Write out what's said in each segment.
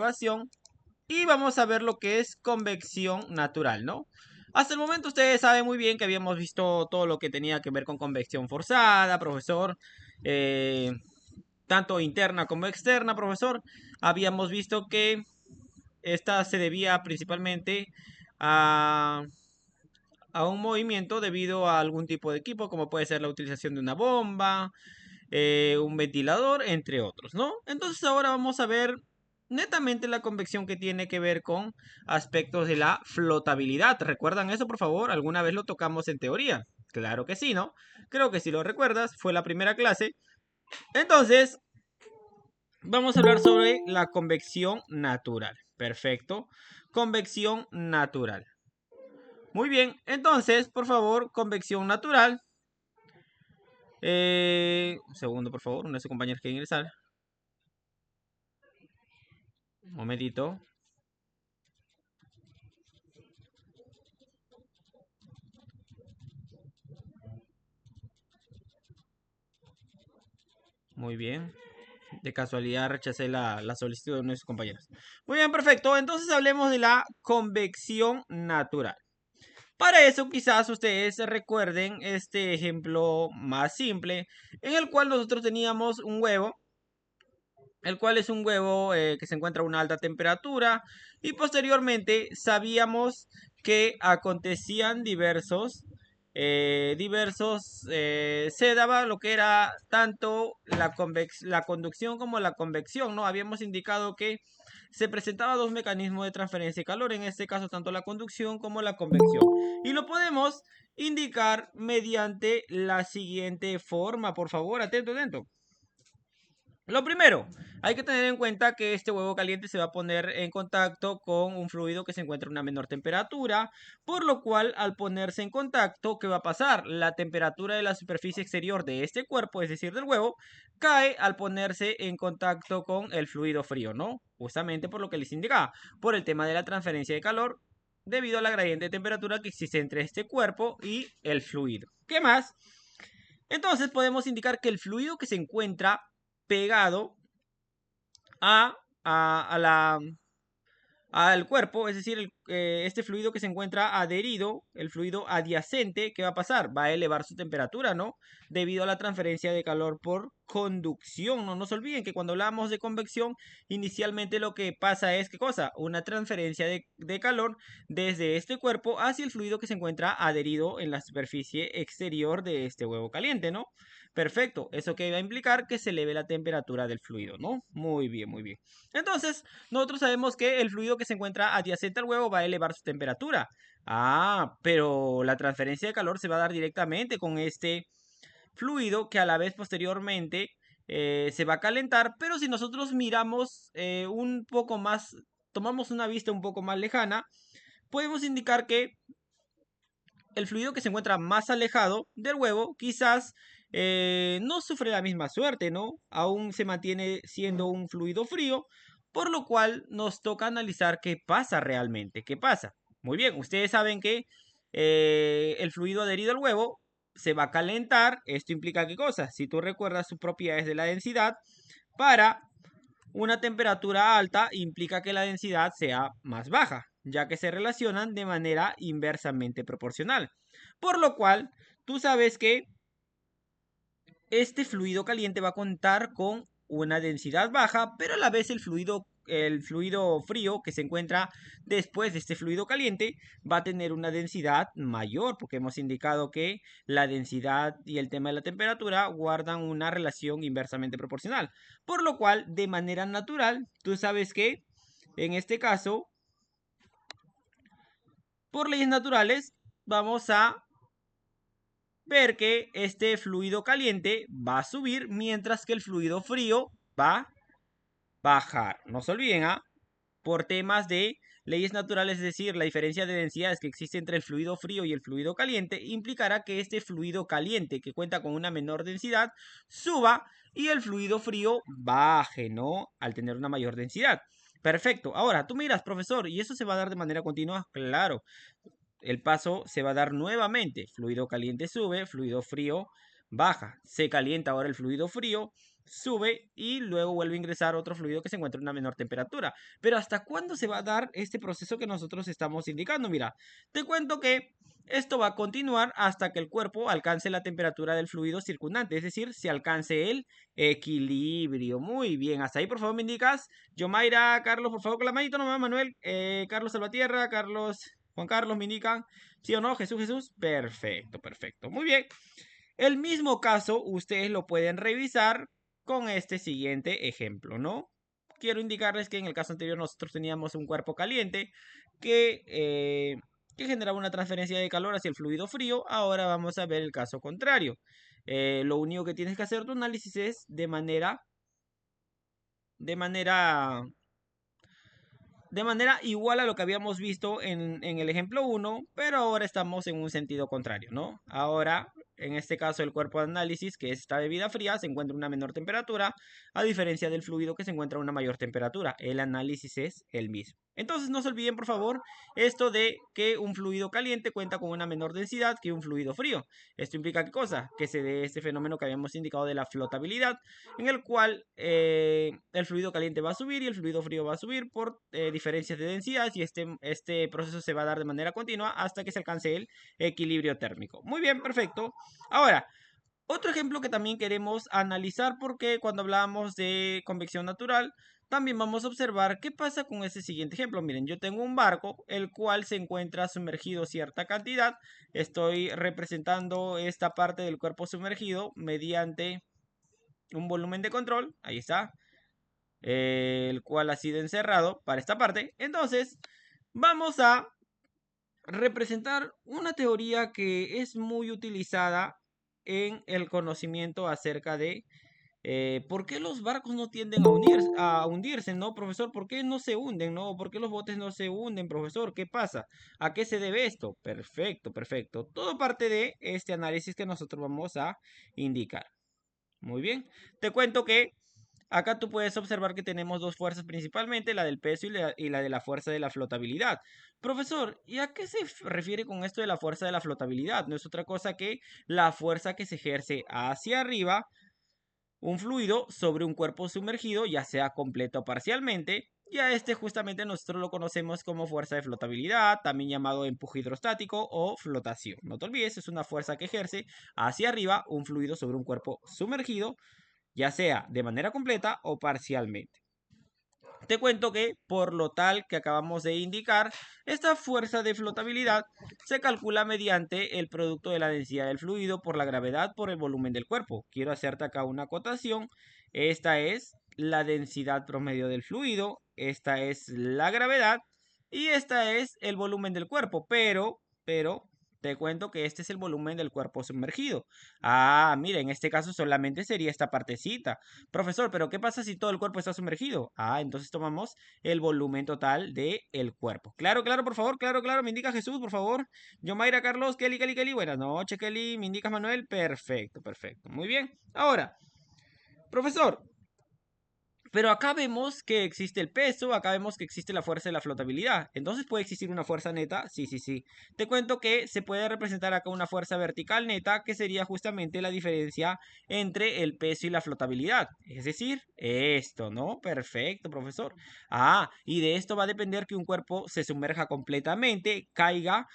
ecuación y vamos a ver lo que es convección natural, ¿no? Hasta el momento ustedes saben muy bien que habíamos visto todo lo que tenía que ver con convección forzada, profesor, tanto interna como externa, profesor. Habíamos visto que esta se debía principalmente a, a un movimiento debido a algún tipo de equipo, como puede ser la utilización de una bomba, un ventilador, entre otros, ¿no? Entonces ahora vamos a ver netamente la convección que tiene que ver con aspectos de la flotabilidad. ¿Recuerdan eso, por favor? ¿Alguna vez lo tocamos en teoría? Claro que sí, ¿no? Creo que si lo recuerdas, fue la primera clase. Entonces, vamos a hablar sobre la convección natural. Perfecto. Convección natural. Muy bien, entonces, por favor, convección natural. Un segundo, por favor, uno de sus compañeros que ingresar. Un momentito. Muy bien. De casualidad rechacé la solicitud de uno de sus compañeros. Muy bien, perfecto. Entonces hablemos de la convección natural. Para eso quizás ustedes recuerden este ejemplo más simple en el cual nosotros teníamos un huevo, el cual es un huevo que se encuentra a una alta temperatura y posteriormente sabíamos que acontecían se daba lo que era tanto la conducción como la convección, ¿no? Habíamos indicado que se presentaban dos mecanismos de transferencia de calor, en este caso tanto la conducción como la convección. Y lo podemos indicar mediante la siguiente forma, por favor, atento, atento. Lo primero, hay que tener en cuenta que este huevo caliente se va a poner en contacto con un fluido que se encuentra a una menor temperatura, por lo cual al ponerse en contacto, ¿qué va a pasar? La temperatura de la superficie exterior de este cuerpo, es decir, del huevo, cae al ponerse en contacto con el fluido frío, ¿no? Justamente por lo que les indicaba, por el tema de la transferencia de calor, debido a la gradiente de temperatura que existe entre este cuerpo y el fluido. ¿Qué más? Entonces podemos indicar que el fluido que se encuentra pegado a, a la, al cuerpo, es decir, este fluido que se encuentra adherido, el fluido adyacente, ¿qué va a pasar? Va a elevar su temperatura, ¿no? Debido a la transferencia de calor por conducción. No nos olviden que cuando hablamos de convección, inicialmente lo que pasa es, ¿qué cosa? Una transferencia de calor desde este cuerpo hacia el fluido que se encuentra adherido en la superficie exterior de este huevo caliente, ¿no? Perfecto, eso que va a implicar que se eleve la temperatura del fluido, ¿no? Muy bien, muy bien. Entonces, nosotros sabemos que el fluido que se encuentra adyacente al huevo va a elevar su temperatura. Ah, pero la transferencia de calor se va a dar directamente con este fluido que a la vez posteriormente se va a calentar. Pero si nosotros miramos un poco más, tomamos una vista un poco más lejana, podemos indicar que el fluido que se encuentra más alejado del huevo quizás no sufre la misma suerte, ¿no? Aún se mantiene siendo un fluido frío, por lo cual nos toca analizar qué pasa realmente, qué pasa. Muy bien, ustedes saben que el fluido adherido al huevo se va a calentar. Esto implica qué cosa? Si tú recuerdas sus propiedades de la densidad, para una temperatura alta implica que la densidad sea más baja, ya que se relacionan de manera inversamente proporcional. Por lo cual, tú sabes que este fluido caliente va a contar con una densidad baja, pero a la vez el fluido frío que se encuentra después de este fluido caliente va a tener una densidad mayor, porque hemos indicado que la densidad y el tema de la temperatura guardan una relación inversamente proporcional. Por lo cual, de manera natural, tú sabes que en este caso, por leyes naturales, vamos a ver que este fluido caliente va a subir mientras que el fluido frío va a bajar. No se olviden, ¿ah? Por temas de leyes naturales, es decir, la diferencia de densidades que existe entre el fluido frío y el fluido caliente, implicará que este fluido caliente, que cuenta con una menor densidad, suba y el fluido frío baje, ¿no? Al tener una mayor densidad. Perfecto. Ahora, tú miras, profesor, ¿y eso se va a dar de manera continua? Claro, el paso se va a dar nuevamente. Fluido caliente sube, fluido frío baja. Se calienta ahora el fluido frío sube y luego vuelve a ingresar otro fluido que se encuentra en una menor temperatura. Pero ¿hasta cuándo se va a dar este proceso que nosotros estamos indicando? Mira, te cuento que esto va a continuar hasta que el cuerpo alcance la temperatura del fluido circundante, es decir, se alcance el equilibrio. Muy bien, hasta ahí por favor me indicas. Yomaira, Carlos, por favor con la manito nomás, Manuel, Carlos Salvatierra, Carlos, Juan Carlos, me indican. ¿Sí o no? Jesús, Jesús. Perfecto, perfecto. Muy bien. El mismo caso ustedes lo pueden revisar con este siguiente ejemplo, ¿no? Quiero indicarles que en el caso anterior nosotros teníamos un cuerpo caliente que generaba una transferencia de calor hacia el fluido frío. Ahora vamos a ver el caso contrario. Lo único que tienes que hacer tu análisis es de manera igual a lo que habíamos visto en el ejemplo 1, pero ahora estamos en un sentido contrario, ¿no? Ahora, en este caso, el cuerpo de análisis, que es esta bebida fría, se encuentra a una menor temperatura, a diferencia del fluido que se encuentra a una mayor temperatura. El análisis es el mismo. Entonces, no se olviden, por favor, esto de que un fluido caliente cuenta con una menor densidad que un fluido frío. Esto implica ¿qué cosa? Que se dé este fenómeno que habíamos indicado de la flotabilidad, en el cual el fluido caliente va a subir y el fluido frío va a subir por diferencias de densidad, y este proceso se va a dar de manera continua hasta que se alcance el equilibrio térmico. Muy bien, perfecto. Ahora, otro ejemplo que también queremos analizar, porque cuando hablamos de convección natural, también vamos a observar qué pasa con ese siguiente ejemplo. Miren, yo tengo un barco, el cual se encuentra sumergido cierta cantidad. Estoy representando esta parte del cuerpo sumergido mediante un volumen de control. Ahí está. El cual ha sido encerrado para esta parte. Entonces, vamos a representar una teoría que es muy utilizada en el conocimiento acerca de por qué los barcos no tienden a hundirse, ¿no, profesor? ¿Por qué no se hunden, no? ¿Por qué los botes no se hunden, profesor? ¿Qué pasa? ¿A qué se debe esto? Perfecto, perfecto. Todo parte de este análisis que nosotros vamos a indicar. Muy bien. Te cuento que acá tú puedes observar que tenemos dos fuerzas principalmente, la del peso y la de la fuerza de la flotabilidad. Profesor, ¿y a qué se refiere con esto de la fuerza de la flotabilidad? No es otra cosa que la fuerza que se ejerce hacia arriba un fluido sobre un cuerpo sumergido, ya sea completo o parcialmente. Y a este justamente nosotros lo conocemos como fuerza de flotabilidad, también llamado empuje hidrostático o flotación. No te olvides, es una fuerza que ejerce hacia arriba un fluido sobre un cuerpo sumergido, ya sea de manera completa o parcialmente. Te cuento que, por lo tal que acabamos de indicar, esta fuerza de flotabilidad se calcula mediante el producto de la densidad del fluido por la gravedad por el volumen del cuerpo. Quiero hacerte acá una acotación. Esta es la densidad promedio del fluido, esta es la gravedad y esta es el volumen del cuerpo, pero te cuento que este es el volumen del cuerpo sumergido. Ah, mira, en este caso solamente sería esta partecita. Profesor, pero ¿qué pasa si todo el cuerpo está sumergido? Ah, entonces tomamos el volumen total del cuerpo. Claro, claro, por favor, claro, claro, me indica Jesús, por favor. Yomaira, Carlos, Kelly, Kelly, Kelly. Buenas noches, Kelly. Me indicas Manuel. Perfecto, perfecto. Muy bien. Ahora, profesor, pero acá vemos que existe el peso, acá vemos que existe la fuerza de la flotabilidad. Entonces, ¿puede existir una fuerza neta? Sí, sí, sí. Te cuento que se puede representar acá una fuerza vertical neta, que sería justamente la diferencia entre el peso y la flotabilidad. Es decir, esto, ¿no? Perfecto, profesor. Ah, y de esto va a depender que un cuerpo se sumerja completamente, caiga,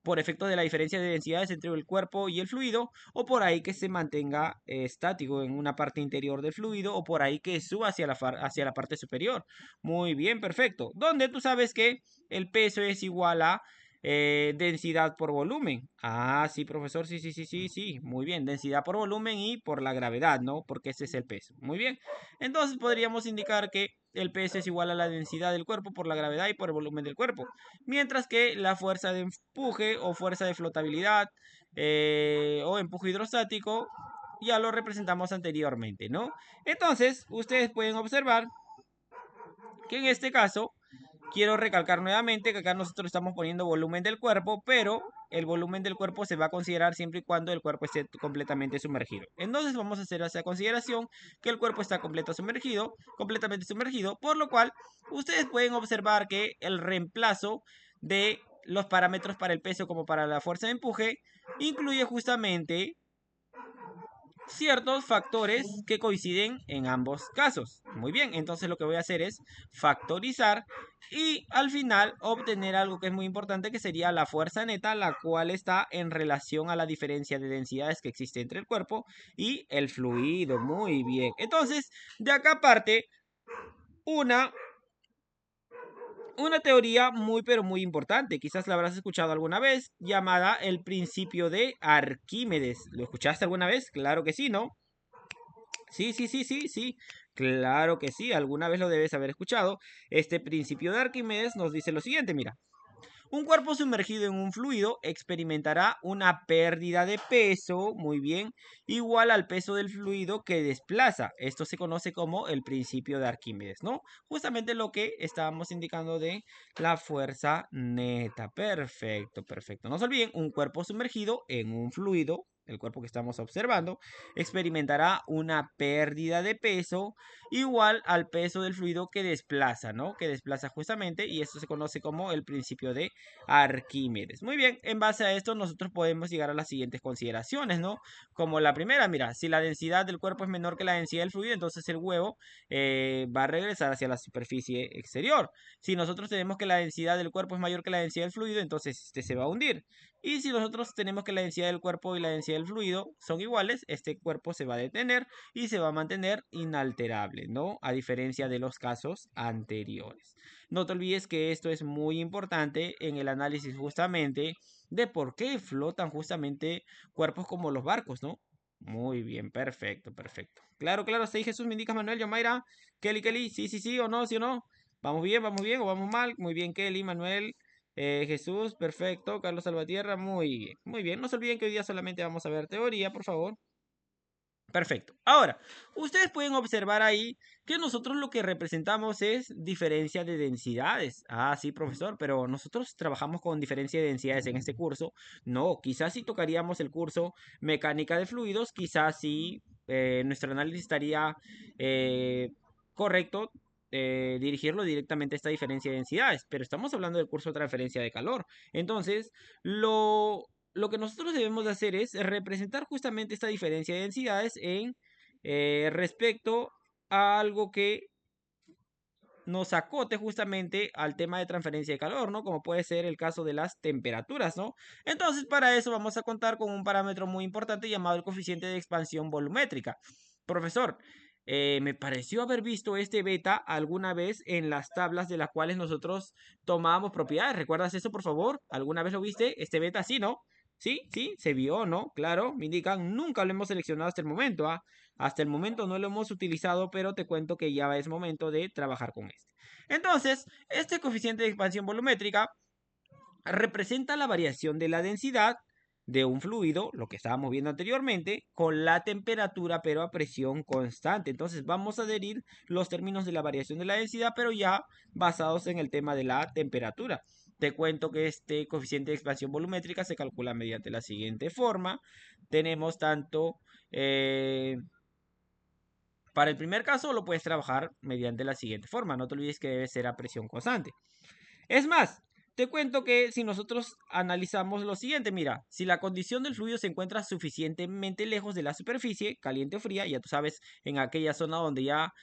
por efecto de la diferencia de densidades entre el cuerpo y el fluido, o por ahí que se mantenga estático en una parte interior del fluido, o por ahí que suba hacia la parte superior. Muy bien, perfecto. Donde tú sabes que el peso es igual a densidad por volumen. Ah, sí, profesor, sí, sí, sí, sí, sí. Muy bien, densidad por volumen y por la gravedad, ¿no? Porque ese es el peso. Muy bien. Entonces podríamos indicar que el peso es igual a la densidad del cuerpo por la gravedad y por el volumen del cuerpo. Mientras que la fuerza de empuje o fuerza de flotabilidad o empuje hidrostático ya lo representamos anteriormente, ¿no? Entonces, ustedes pueden observar que en este caso, quiero recalcar nuevamente que acá nosotros estamos poniendo volumen del cuerpo, pero el volumen del cuerpo se va a considerar siempre y cuando el cuerpo esté completamente sumergido. Entonces vamos a hacer esa consideración que el cuerpo está completamente sumergido, por lo cual ustedes pueden observar que el reemplazo de los parámetros para el peso como para la fuerza de empuje incluye justamente ciertos factores que coinciden en ambos casos. Muy bien, entonces lo que voy a hacer es factorizar y al final obtener algo que es muy importante, que sería la fuerza neta, la cual está en relación a la diferencia de densidades que existe entre el cuerpo y el fluido. Muy bien, entonces de acá parte una una teoría muy pero muy importante, quizás la habrás escuchado alguna vez, llamada el principio de Arquímedes. ¿Lo escuchaste alguna vez? Claro que sí, ¿no? Sí, sí, sí, sí, sí. Claro que sí, alguna vez lo debes haber escuchado. Este principio de Arquímedes nos dice lo siguiente, mira. Un cuerpo sumergido en un fluido experimentará una pérdida de peso, muy bien, igual al peso del fluido que desplaza. Esto se conoce como el principio de Arquímedes, ¿no? Justamente lo que estábamos indicando de la fuerza neta. Perfecto, perfecto. No se olviden, un cuerpo sumergido en un fluido, el cuerpo que estamos observando, experimentará una pérdida de peso igual al peso del fluido que desplaza, ¿no? Que desplaza justamente, y esto se conoce como el principio de Arquímedes. Muy bien, en base a esto nosotros podemos llegar a las siguientes consideraciones, ¿no? Como la primera, mira, si la densidad del cuerpo es menor que la densidad del fluido, entonces el huevo va a regresar hacia la superficie exterior. Si nosotros tenemos que la densidad del cuerpo es mayor que la densidad del fluido, entonces este se va a hundir. Y si nosotros tenemos que la densidad del cuerpo y la densidad del fluido son iguales, este cuerpo se va a detener y se va a mantener inalterable, ¿no? A diferencia de los casos anteriores. No te olvides que esto es muy importante en el análisis justamente de por qué flotan justamente cuerpos como los barcos, ¿no? Muy bien, perfecto, perfecto. Claro, claro, sí, Jesús, me indicas Manuel, Yomaira, Kelly, sí, sí, sí, o no, sí o no. Vamos bien o vamos mal. Muy bien, Kelly, Manuel, Jesús, perfecto. Carlos Salvatierra, muy bien, muy bien. No se olviden que hoy día solamente vamos a ver teoría, por favor. Perfecto. Ahora, ustedes pueden observar ahí que nosotros lo que representamos es diferencia de densidades. Ah, sí, profesor, pero nosotros trabajamos con diferencia de densidades en este curso. No, quizás si tocaríamos el curso mecánica de fluidos, quizás sí nuestro análisis estaría correcto. Dirigirlo directamente a esta diferencia de densidades, pero estamos hablando del curso de transferencia de calor. Entonces, lo que nosotros debemos de hacer es representar justamente esta diferencia de densidades en respecto a algo que nos acote justamente al tema de transferencia de calor, ¿no? Como puede ser el caso de las temperaturas, ¿no? Entonces, para eso vamos a contar con un parámetro muy importante llamado el coeficiente de expansión volumétrica. Profesor, me pareció haber visto este beta alguna vez en las tablas de las cuales nosotros tomábamos propiedades. ¿Recuerdas eso, por favor? ¿Alguna vez lo viste? Este beta, sí, ¿no? Sí, sí, se vio, ¿no? Claro, me indican, nunca lo hemos seleccionado hasta el momento, ¿ah? Hasta el momento no lo hemos utilizado, pero te cuento que ya es momento de trabajar con este. Entonces, este coeficiente de expansión volumétrica representa la variación de la densidad de un fluido, lo que estábamos viendo anteriormente, con la temperatura, pero a presión constante. Entonces vamos a adherir los términos de la variación de la densidad, pero ya basados en el tema de la temperatura. Te cuento que este coeficiente de expansión volumétrica se calcula mediante la siguiente forma. Tenemos tanto para el primer caso lo puedes trabajar mediante la siguiente forma. No te olvides que debe ser a presión constante. Es más, te cuento que si nosotros analizamos lo siguiente, mira, si la condición del fluido se encuentra suficientemente lejos de la superficie, caliente o fría, ya tú sabes, en aquella zona donde ya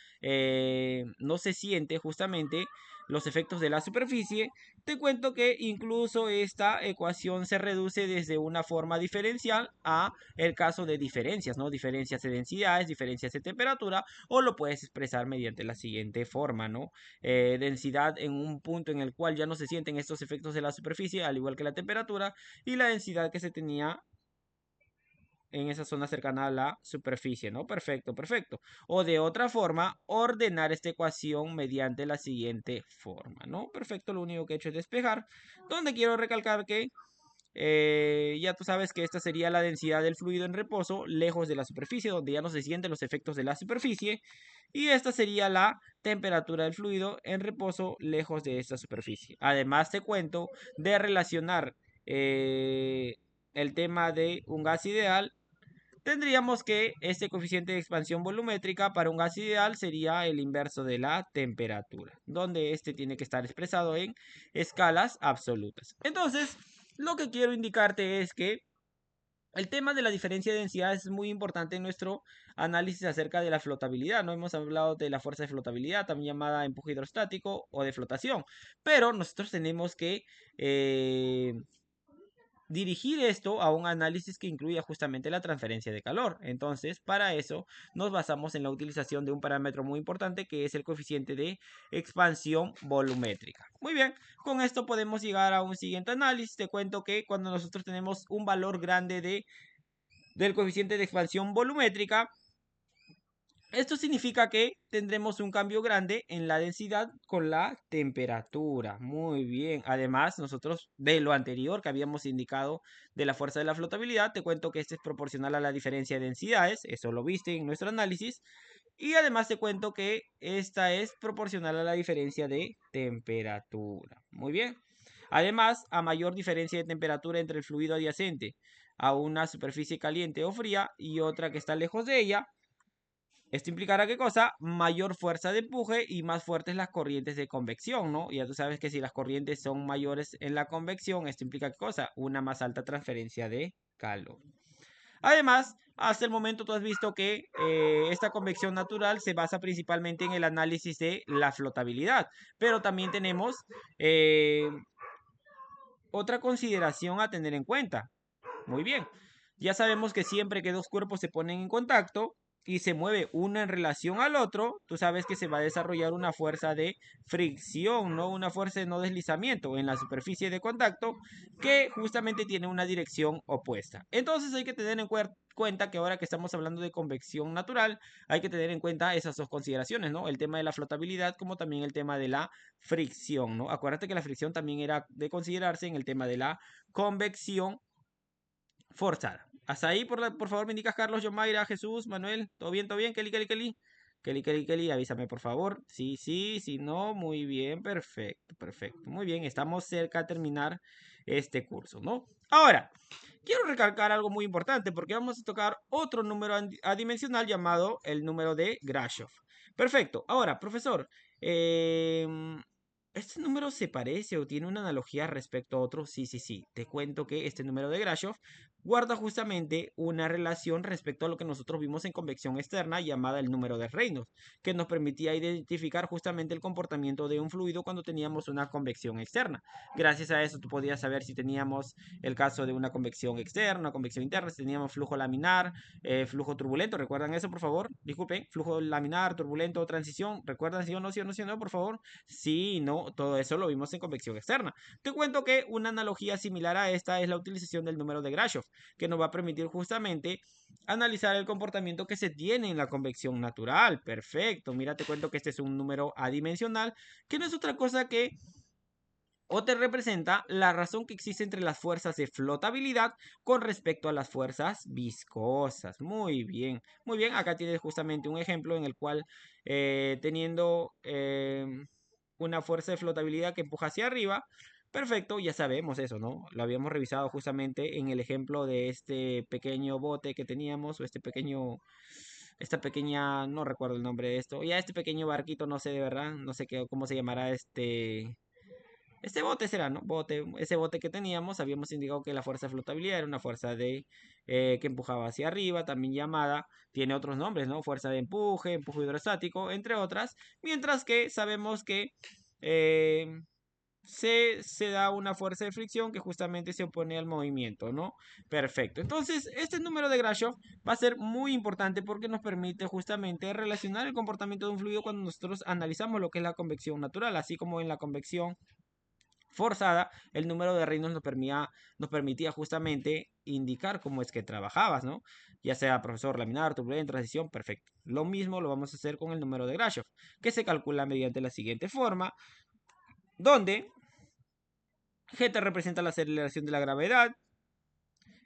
no se siente justamente los efectos de la superficie, te cuento que incluso esta ecuación se reduce desde una forma diferencial a el caso de diferencias, ¿no? Diferencias de densidades, diferencias de temperatura, o lo puedes expresar mediante la siguiente forma, ¿no? Densidad en un punto en el cual ya no se sienten estos efectos de la superficie, al igual que la temperatura, y la densidad que se tenía en esa zona cercana a la superficie, ¿no? Perfecto, perfecto. O de otra forma, ordenar esta ecuación mediante la siguiente forma, ¿no? Perfecto, lo único que he hecho es despejar, donde quiero recalcar que ya tú sabes que esta sería la densidad del fluido en reposo, lejos de la superficie, donde ya no se sienten los efectos de la superficie. Y esta sería la temperatura del fluido en reposo, lejos de esta superficie. Además, te cuento de relacionar el tema de un gas ideal. Tendríamos que este coeficiente de expansión volumétrica para un gas ideal sería el inverso de la temperatura, donde este tiene que estar expresado en escalas absolutas. Entonces, lo que quiero indicarte es que El tema de la diferencia de densidad es muy importante en nuestro análisis acerca de la flotabilidad. No hemos hablado de la fuerza de flotabilidad, también llamada empuje hidrostático o de flotación. Pero nosotros tenemos que dirigir esto a un análisis que incluya justamente la transferencia de calor. Entonces, para eso nos basamos en la utilización de un parámetro muy importante que es el coeficiente de expansión volumétrica. Muy bien, con esto podemos llegar a un siguiente análisis. Te cuento que cuando nosotros tenemos un valor grande del coeficiente de expansión volumétrica, esto significa que tendremos un cambio grande en la densidad con la temperatura. Muy bien. Además, nosotros de lo anterior que habíamos indicado de la fuerza de la flotabilidad, te cuento que este es proporcional a la diferencia de densidades. Eso lo viste en nuestro análisis. Y además te cuento que esta es proporcional a la diferencia de temperatura. Muy bien. Además, a mayor diferencia de temperatura entre el fluido adyacente a una superficie caliente o fría y otra que está lejos de ella, esto implicará ¿qué cosa? Mayor fuerza de empuje y más fuertes las corrientes de convección, ¿no? Ya tú sabes que si las corrientes son mayores en la convección, esto implica ¿qué cosa? Una más alta transferencia de calor. Además, hasta el momento tú has visto que esta convección natural se basa principalmente en el análisis de la flotabilidad, pero también tenemos otra consideración a tener en cuenta. Muy bien, ya sabemos que siempre que dos cuerpos se ponen en contacto y se mueve uno en relación al otro, tú sabes que se va a desarrollar una fuerza de fricción, ¿no? Una fuerza de no deslizamiento en la superficie de contacto que justamente tiene una dirección opuesta. Entonces hay que tener en cuenta que ahora que estamos hablando de convección natural, hay que tener en cuenta esas dos consideraciones, ¿no? El tema de la flotabilidad como también el tema de la fricción, ¿no? Acuérdate que la fricción también era de considerarse en el tema de la convección forzada. Hasta ahí, por favor, me indicas Carlos, Yomaira, Jesús, Manuel. ¿Todo bien? ¿Todo bien? Kelly, Kelly, Kelly. Kelly, Kelly, Kelly, avísame, por favor. Sí, sí, sí, no. Muy bien, perfecto, perfecto. Muy bien, estamos cerca de terminar este curso, ¿no? Ahora, quiero recalcar algo muy importante porque vamos a tocar otro número adimensional llamado el número de Grashof. Perfecto. Ahora, profesor, ¿este número se parece o tiene una analogía respecto a otro? Sí, sí, sí. Te cuento que este número de Grashof guarda justamente una relación respecto a lo que nosotros vimos en convección externa llamada el número de Reynolds, que nos permitía identificar justamente el comportamiento de un fluido cuando teníamos una convección externa. Gracias a eso tú podías saber si teníamos el caso de una convección externa, una convección interna, si teníamos flujo laminar, flujo turbulento. ¿Recuerdan eso, por favor? Disculpen, flujo laminar, turbulento, transición. ¿Recuerdan sí o no, sí o no, sí o no, por favor? Sí, no, todo eso lo vimos en convección externa. Te cuento que una analogía similar a esta es la utilización del número de Grashof, que nos va a permitir justamente analizar el comportamiento que se tiene en la convección natural. Perfecto, mira, te cuento que este es un número adimensional, que no es otra cosa que o te representa la razón que existe entre las fuerzas de flotabilidad con respecto a las fuerzas viscosas. Muy bien, acá tienes justamente un ejemplo en el cual teniendo una fuerza de flotabilidad que empuja hacia arriba, perfecto, ya sabemos eso, ¿no? Lo habíamos revisado justamente en el ejemplo de este pequeño bote que teníamos o esta pequeña, no recuerdo el nombre de esto, ya este pequeño barquito, no sé de verdad, no sé qué, cómo se llamará este bote será, ¿no? Ese bote que teníamos, habíamos indicado que la fuerza de flotabilidad era una fuerza que empujaba hacia arriba, también llamada, tiene otros nombres, ¿no? Fuerza de empuje, empuje hidrostático, entre otras, mientras que sabemos que eh, se da una fuerza de fricción que justamente se opone al movimiento, ¿no? Perfecto. Entonces, este número de Grashof va a ser muy importante porque nos permite justamente relacionar el comportamiento de un fluido cuando nosotros analizamos lo que es la convección natural, así como en la convección forzada, el número de reinos nos permitía justamente indicar cómo es que trabajabas, ¿no? Ya sea profesor laminar, turbulento, transición, perfecto. Lo mismo lo vamos a hacer con el número de Grashof, que se calcula mediante la siguiente forma, donde G te representa la aceleración de la gravedad,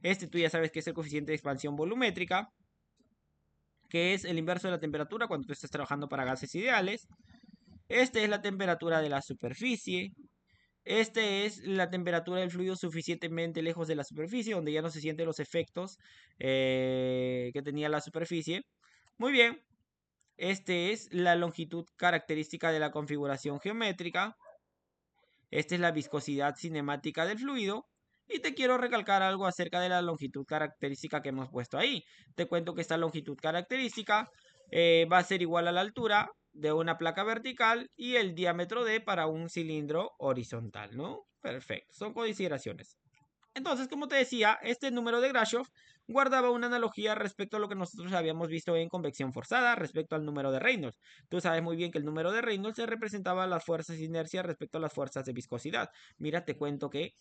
este tú ya sabes que es el coeficiente de expansión volumétrica, que es el inverso de la temperatura cuando tú estás trabajando para gases ideales, este es la temperatura de la superficie, este es la temperatura del fluido suficientemente lejos de la superficie, donde ya no se sienten los efectos que tenía la superficie. Muy bien, este es la longitud característica de la configuración geométrica. Esta es la viscosidad cinemática del fluido. Y te quiero recalcar algo acerca de la longitud característica que hemos puesto ahí. Te cuento que esta longitud característica va a ser igual a la altura de una placa vertical y el diámetro D para un cilindro horizontal, ¿no? Perfecto, son consideraciones. Entonces, como te decía, este número de Grashof guardaba una analogía respecto a lo que nosotros habíamos visto en convección forzada respecto al número de Reynolds. Tú sabes muy bien que el número de Reynolds se representaba las fuerzas de inercia respecto a las fuerzas de viscosidad. Mira, te cuento que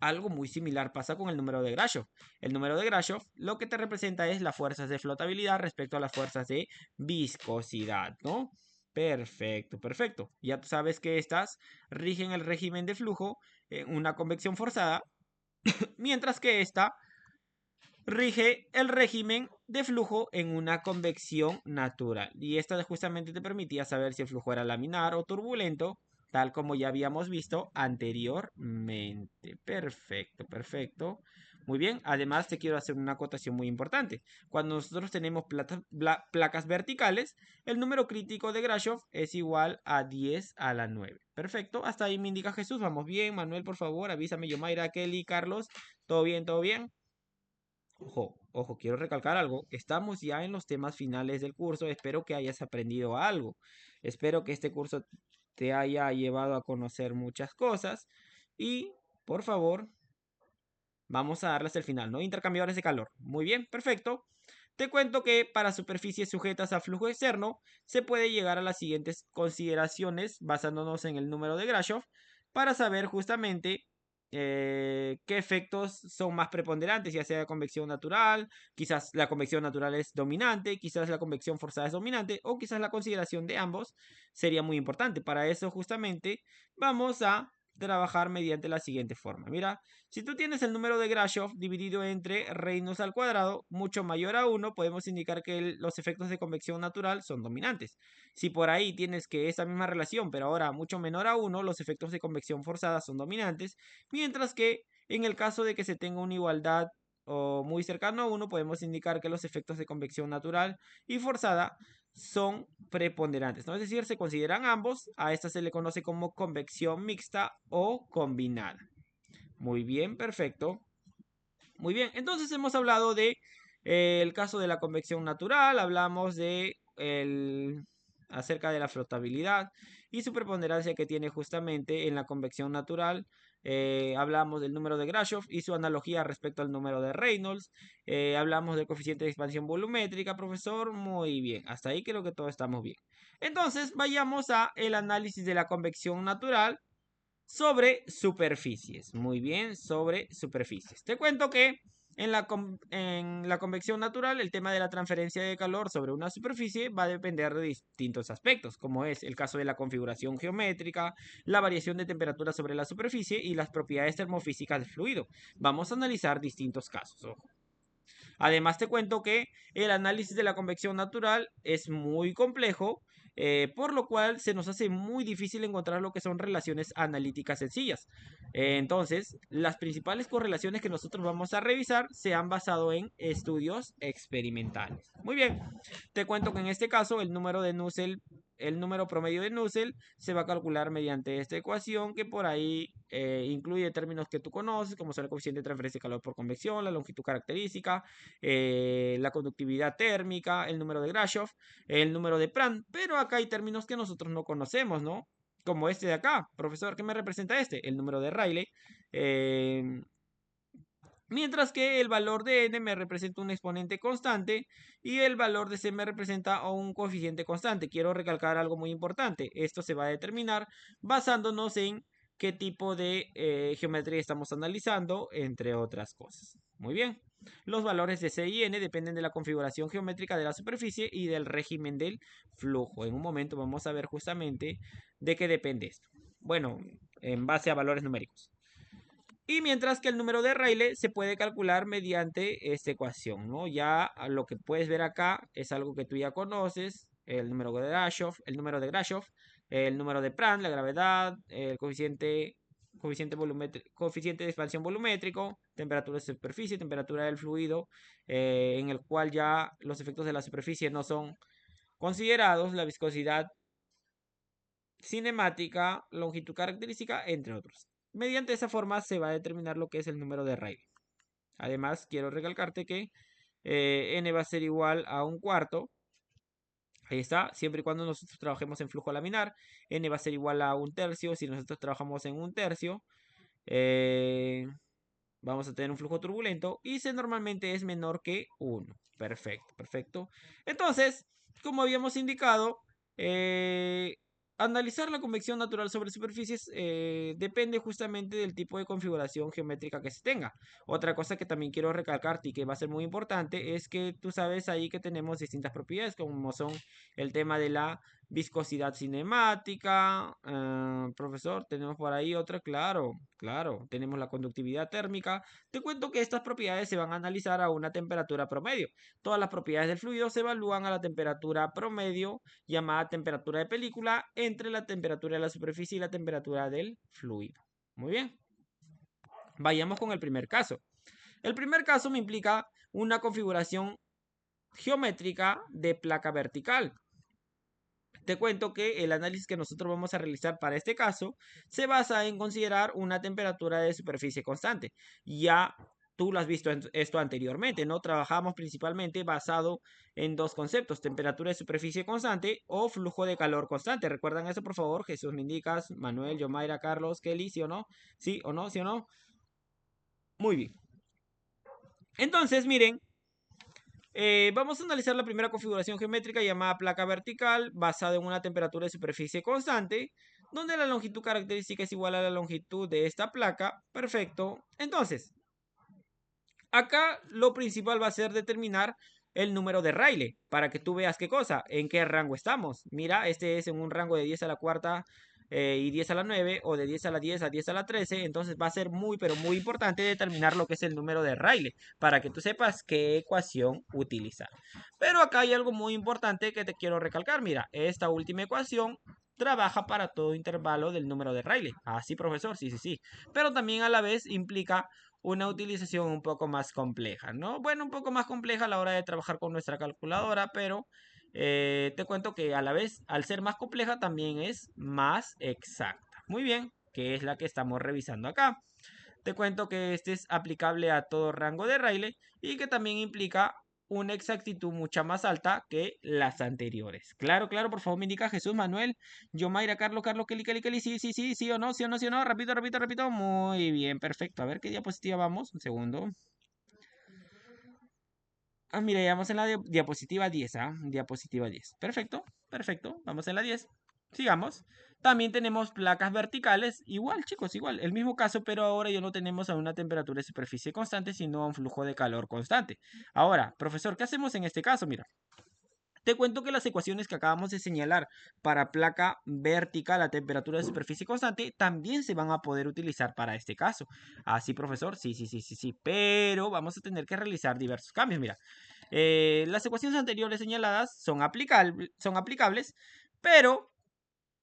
algo muy similar pasa con el número de Grashof. El número de Grashof lo que te representa es las fuerzas de flotabilidad respecto a las fuerzas de viscosidad, ¿no? Perfecto, perfecto. Ya tú sabes que estas rigen el régimen de flujo en una convección forzada, mientras que esta rige el régimen de flujo en una convección natural. Y esta justamente te permitía saber si el flujo era laminar o turbulento, tal como ya habíamos visto anteriormente. Perfecto, perfecto. Muy bien, además te quiero hacer una acotación muy importante. Cuando nosotros tenemos placas verticales, el número crítico de Grashof es igual a 10 a la 9. Perfecto, hasta ahí me indica Jesús. Vamos bien, Manuel, por favor, avísame, Yomaira, Kelly, Carlos. ¿Todo bien, todo bien? Ojo, ojo, quiero recalcar algo. Estamos ya en los temas finales del curso. Espero que hayas aprendido algo. Espero que este curso te haya llevado a conocer muchas cosas. Y, por favor, vamos a darles el final, ¿no? Intercambiadores de calor. Muy bien, perfecto. Te cuento que para superficies sujetas a flujo externo se puede llegar a las siguientes consideraciones basándonos en el número de Grashof para saber justamente qué efectos son más preponderantes, ya sea la convección natural, quizás la convección natural es dominante, quizás la convección forzada es dominante o quizás la consideración de ambos sería muy importante. Para eso justamente vamos a trabajar mediante la siguiente forma. Mira, si tú tienes el número de Grashof dividido entre Reynolds al cuadrado mucho mayor a 1, podemos indicar que los efectos de convección natural son dominantes. Si por ahí tienes que esa misma relación, pero ahora mucho menor a 1, los efectos de convección forzada son dominantes, mientras que en el caso de que se tenga una igualdad o muy cercano a 1, podemos indicar que los efectos de convección natural y forzada son preponderantes, ¿no? Es decir, se consideran ambos, a esta se le conoce como convección mixta o combinada. Muy bien, perfecto. Muy bien, entonces hemos hablado de el caso de la convección natural, hablamos de acerca de la flotabilidad y su preponderancia que tiene justamente en la convección natural. Hablamos del número de Grashof y su analogía respecto al número de Reynolds. Hablamos del coeficiente de expansión volumétrica, profesor. Muy bien, hasta ahí creo que todos estamos bien. Entonces, vayamos a el análisis de la convección natural sobre superficies. Muy bien, sobre superficies. Te cuento que en la convección natural, el tema de la transferencia de calor sobre una superficie va a depender de distintos aspectos, como es el caso de la configuración geométrica, la variación de temperatura sobre la superficie y las propiedades termofísicas del fluido. Vamos a analizar distintos casos. Ojo. Además, te cuento que el análisis de la convección natural es muy complejo, por lo cual se nos hace muy difícil encontrar lo que son relaciones analíticas sencillas. Entonces, las principales correlaciones que nosotros vamos a revisar se han basado en estudios experimentales. Muy bien, te cuento que en este caso el número de Nusselt, el número promedio de Nusselt se va a calcular mediante esta ecuación que por ahí incluye términos que tú conoces, como son el coeficiente de transferencia de calor por convección, la longitud característica, la conductividad térmica, el número de Grashof, el número de Prandtl, pero acá hay términos que nosotros no conocemos, ¿no? Como este de acá, profesor, ¿qué me representa este? El número de Rayleigh. Mientras que el valor de n me representa un exponente constante y el valor de c me representa un coeficiente constante. Quiero recalcar algo muy importante. Esto se va a determinar basándonos en qué tipo de geometría estamos analizando, entre otras cosas. Muy bien. Los valores de c y n dependen de la configuración geométrica de la superficie y del régimen del flujo. En un momento vamos a ver justamente de qué depende esto. Bueno, en base a valores numéricos. Y mientras que el número de Rayleigh se puede calcular mediante esta ecuación, ¿no? Ya lo que puedes ver acá es algo que tú ya conoces, el número de Grashof, el número de Prandtl, la gravedad, el coeficiente de expansión volumétrico, temperatura de superficie, temperatura del fluido, en el cual ya los efectos de la superficie no son considerados, la viscosidad cinemática, longitud característica, entre otros. mediante esa forma se va a determinar lo que es el número de Rayleigh. Además, quiero recalcarte que n va a ser igual a un cuarto. Ahí está, siempre y cuando nosotros trabajemos en flujo laminar. N va a ser igual a un tercio. Si nosotros trabajamos en un tercio, vamos a tener un flujo turbulento y C normalmente es menor que 1. Perfecto, perfecto. Entonces, como habíamos indicado, analizar la convección natural sobre superficies depende justamente del tipo de configuración geométrica que se tenga. Otra cosa que también quiero recalcarte y que va a ser muy importante es que tú sabes ahí que tenemos distintas propiedades como son el tema de la viscosidad cinemática. Profesor, tenemos por ahí otra, claro, claro, tenemos la conductividad térmica. Te cuento que estas propiedades se van a analizar a una temperatura promedio. Todas las propiedades del fluido se evalúan a la temperatura promedio, llamada temperatura de película, entre la temperatura de la superficie y la temperatura del fluido. Muy bien. Vayamos con el primer caso. El primer caso me implica una configuración geométrica de placa vertical. Te cuento que el análisis que nosotros vamos a realizar para este caso se basa en considerar una temperatura de superficie constante. Ya tú lo has visto esto anteriormente, ¿no? Trabajamos principalmente basado en dos conceptos, temperatura de superficie constante o flujo de calor constante. ¿Recuerdan eso, por favor? Jesús, me indicas, Manuel, Yomaira, Carlos, Kelly, ¿sí o no? ¿Sí o no? ¿Sí o no? Muy bien. Entonces, miren, vamos a analizar la primera configuración geométrica llamada placa vertical, basada en una temperatura de superficie constante, donde la longitud característica es igual a la longitud de esta placa. Perfecto. Entonces, acá lo principal va a ser determinar el número de Rayleigh, para que tú veas qué cosa, en qué rango estamos. Mira, este es en un rango de 10 a la cuarta y 10 a la 9, o de 10 a la 10 a 10 a la 13, entonces va a ser muy, pero muy importante determinar lo que es el número de Rayleigh, para que tú sepas qué ecuación utilizar. Pero acá hay algo muy importante que te quiero recalcar. Mira, esta última ecuación trabaja para todo intervalo del número de Rayleigh. Ah, sí, profesor, sí, sí, sí. Pero también a la vez implica una utilización un poco más compleja, ¿no? Bueno, un poco más compleja a la hora de trabajar con nuestra calculadora, pero te cuento que a la vez, al ser más compleja, también es más exacta. Muy bien, que es la que estamos revisando acá. Te cuento que este es aplicable a todo rango de Rayleigh y que también implica una exactitud mucha más alta que las anteriores. Claro, claro, por favor me indica Jesús, Manuel, Yomaira, Carlos, Kelly, sí, sí, sí, sí o no, sí o no, sí o no, repito, repito, repito, muy bien, perfecto. A ver qué diapositiva vamos, un segundo. Ah, mira, ya vamos en la diapositiva 10, ¿ah? Diapositiva 10. Perfecto, perfecto. Vamos en la 10. Sigamos. También tenemos placas verticales. Igual, chicos, igual. El mismo caso, pero ahora ya no tenemos a una temperatura de superficie constante, sino a un flujo de calor constante. Ahora, profesor, ¿qué hacemos en este caso? Mira. Te cuento que las ecuaciones que acabamos de señalar para placa vertical a temperatura de superficie constante también se van a poder utilizar para este caso. Así, profesor, sí, sí, sí, sí, sí. Pero vamos a tener que realizar diversos cambios. Mira, las ecuaciones anteriores señaladas son aplicables, pero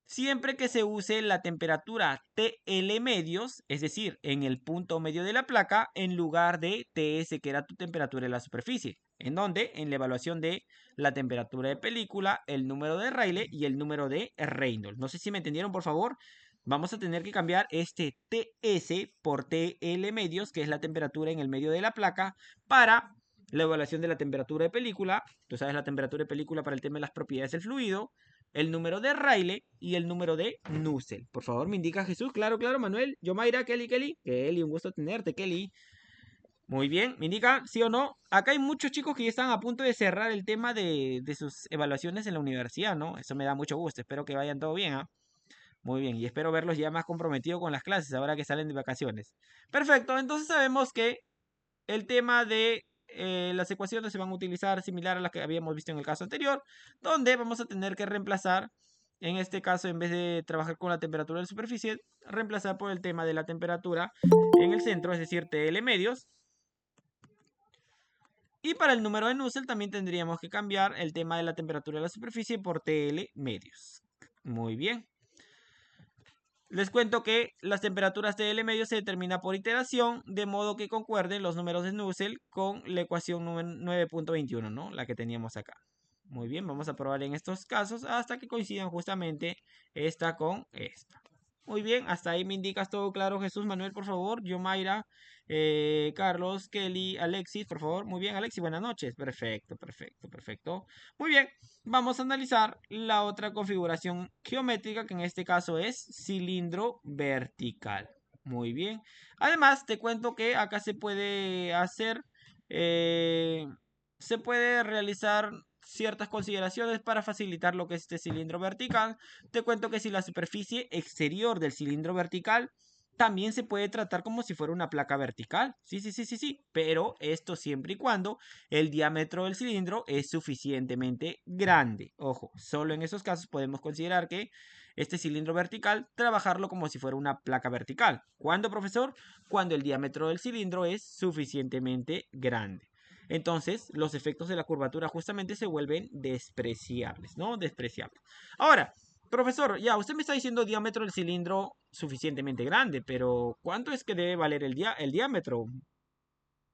siempre que se use la temperatura TL medios, es decir, en el punto medio de la placa, en lugar de TS, que era tu temperatura en la superficie. ¿En dónde? En la evaluación de la temperatura de película, el número de Rayleigh y el número de Reynolds. No sé si me entendieron, por favor. Vamos a tener que cambiar este TS por TL medios, que es la temperatura en el medio de la placa, para la evaluación de la temperatura de película. Tú sabes la temperatura de película para el tema de las propiedades del fluido, el número de Rayleigh y el número de Nusselt. Por favor, me indica Jesús. Claro, claro, Manuel. Yomaira, Kelly. Kelly, un gusto tenerte, Kelly. Muy bien, me indica, sí o no. Acá hay muchos chicos que ya están a punto de cerrar el tema de sus evaluaciones en la universidad, ¿no? Eso me da mucho gusto. Espero que vayan todo bien, ¿ah? Muy bien, y espero verlos ya más comprometidos con las clases ahora que salen de vacaciones. Perfecto, entonces sabemos que el tema de las ecuaciones se van a utilizar similar a las que habíamos visto en el caso anterior, donde vamos a tener que reemplazar, en este caso, en vez de trabajar con la temperatura de la superficie, reemplazar por el tema de la temperatura en el centro, es decir, TL medios. Y para el número de Nusselt también tendríamos que cambiar el tema de la temperatura de la superficie por TL medios. Muy bien. Les cuento que las temperaturas TL medio se determinan por iteración, de modo que concuerden los números de Nusselt con la ecuación 9.21, ¿no? La que teníamos acá. Muy bien, vamos a probar en estos casos hasta que coincidan justamente esta con esta. Muy bien, hasta ahí me indicas todo claro, Jesús Manuel, por favor. Yo, Mayra, Carlos, Kelly, Alexis, por favor. Muy bien, Alexis, buenas noches. Perfecto, perfecto, perfecto. Muy bien, vamos a analizar la otra configuración geométrica, que en este caso es cilindro vertical. Muy bien. Además, te cuento que acá se puede hacer, se puede realizar ciertas consideraciones para facilitar lo que es este cilindro vertical. Te cuento que si la superficie exterior del cilindro vertical también se puede tratar como si fuera una placa vertical. Sí, sí, sí, sí, sí. Pero esto siempre y cuando el diámetro del cilindro es suficientemente grande. Ojo, solo en esos casos podemos considerar que este cilindro vertical, trabajarlo como si fuera una placa vertical. ¿Cuándo, profesor? Cuando el diámetro del cilindro es suficientemente grande. Entonces, los efectos de la curvatura justamente se vuelven despreciables, ¿no? Despreciables. Ahora, profesor, ya, usted me está diciendo diámetro del cilindro suficientemente grande, pero ¿cuánto es que debe valer el diámetro?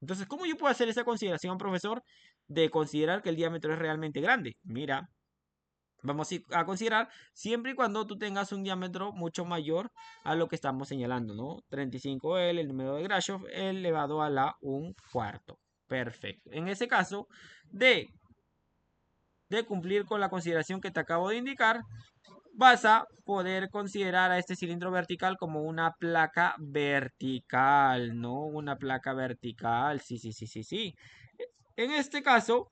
Entonces, ¿cómo yo puedo hacer esa consideración, profesor, de considerar que el diámetro es realmente grande? Mira, vamos a considerar siempre y cuando tú tengas un diámetro mucho mayor a lo que estamos señalando, ¿no? 35L, el número de Grashof, elevado a la 1/4. Perfecto. En ese caso, de, de cumplir con la consideración que te acabo de indicar, vas a poder considerar a este cilindro vertical como una placa vertical, ¿no? Una placa vertical, sí, sí, sí, sí, sí. En este caso,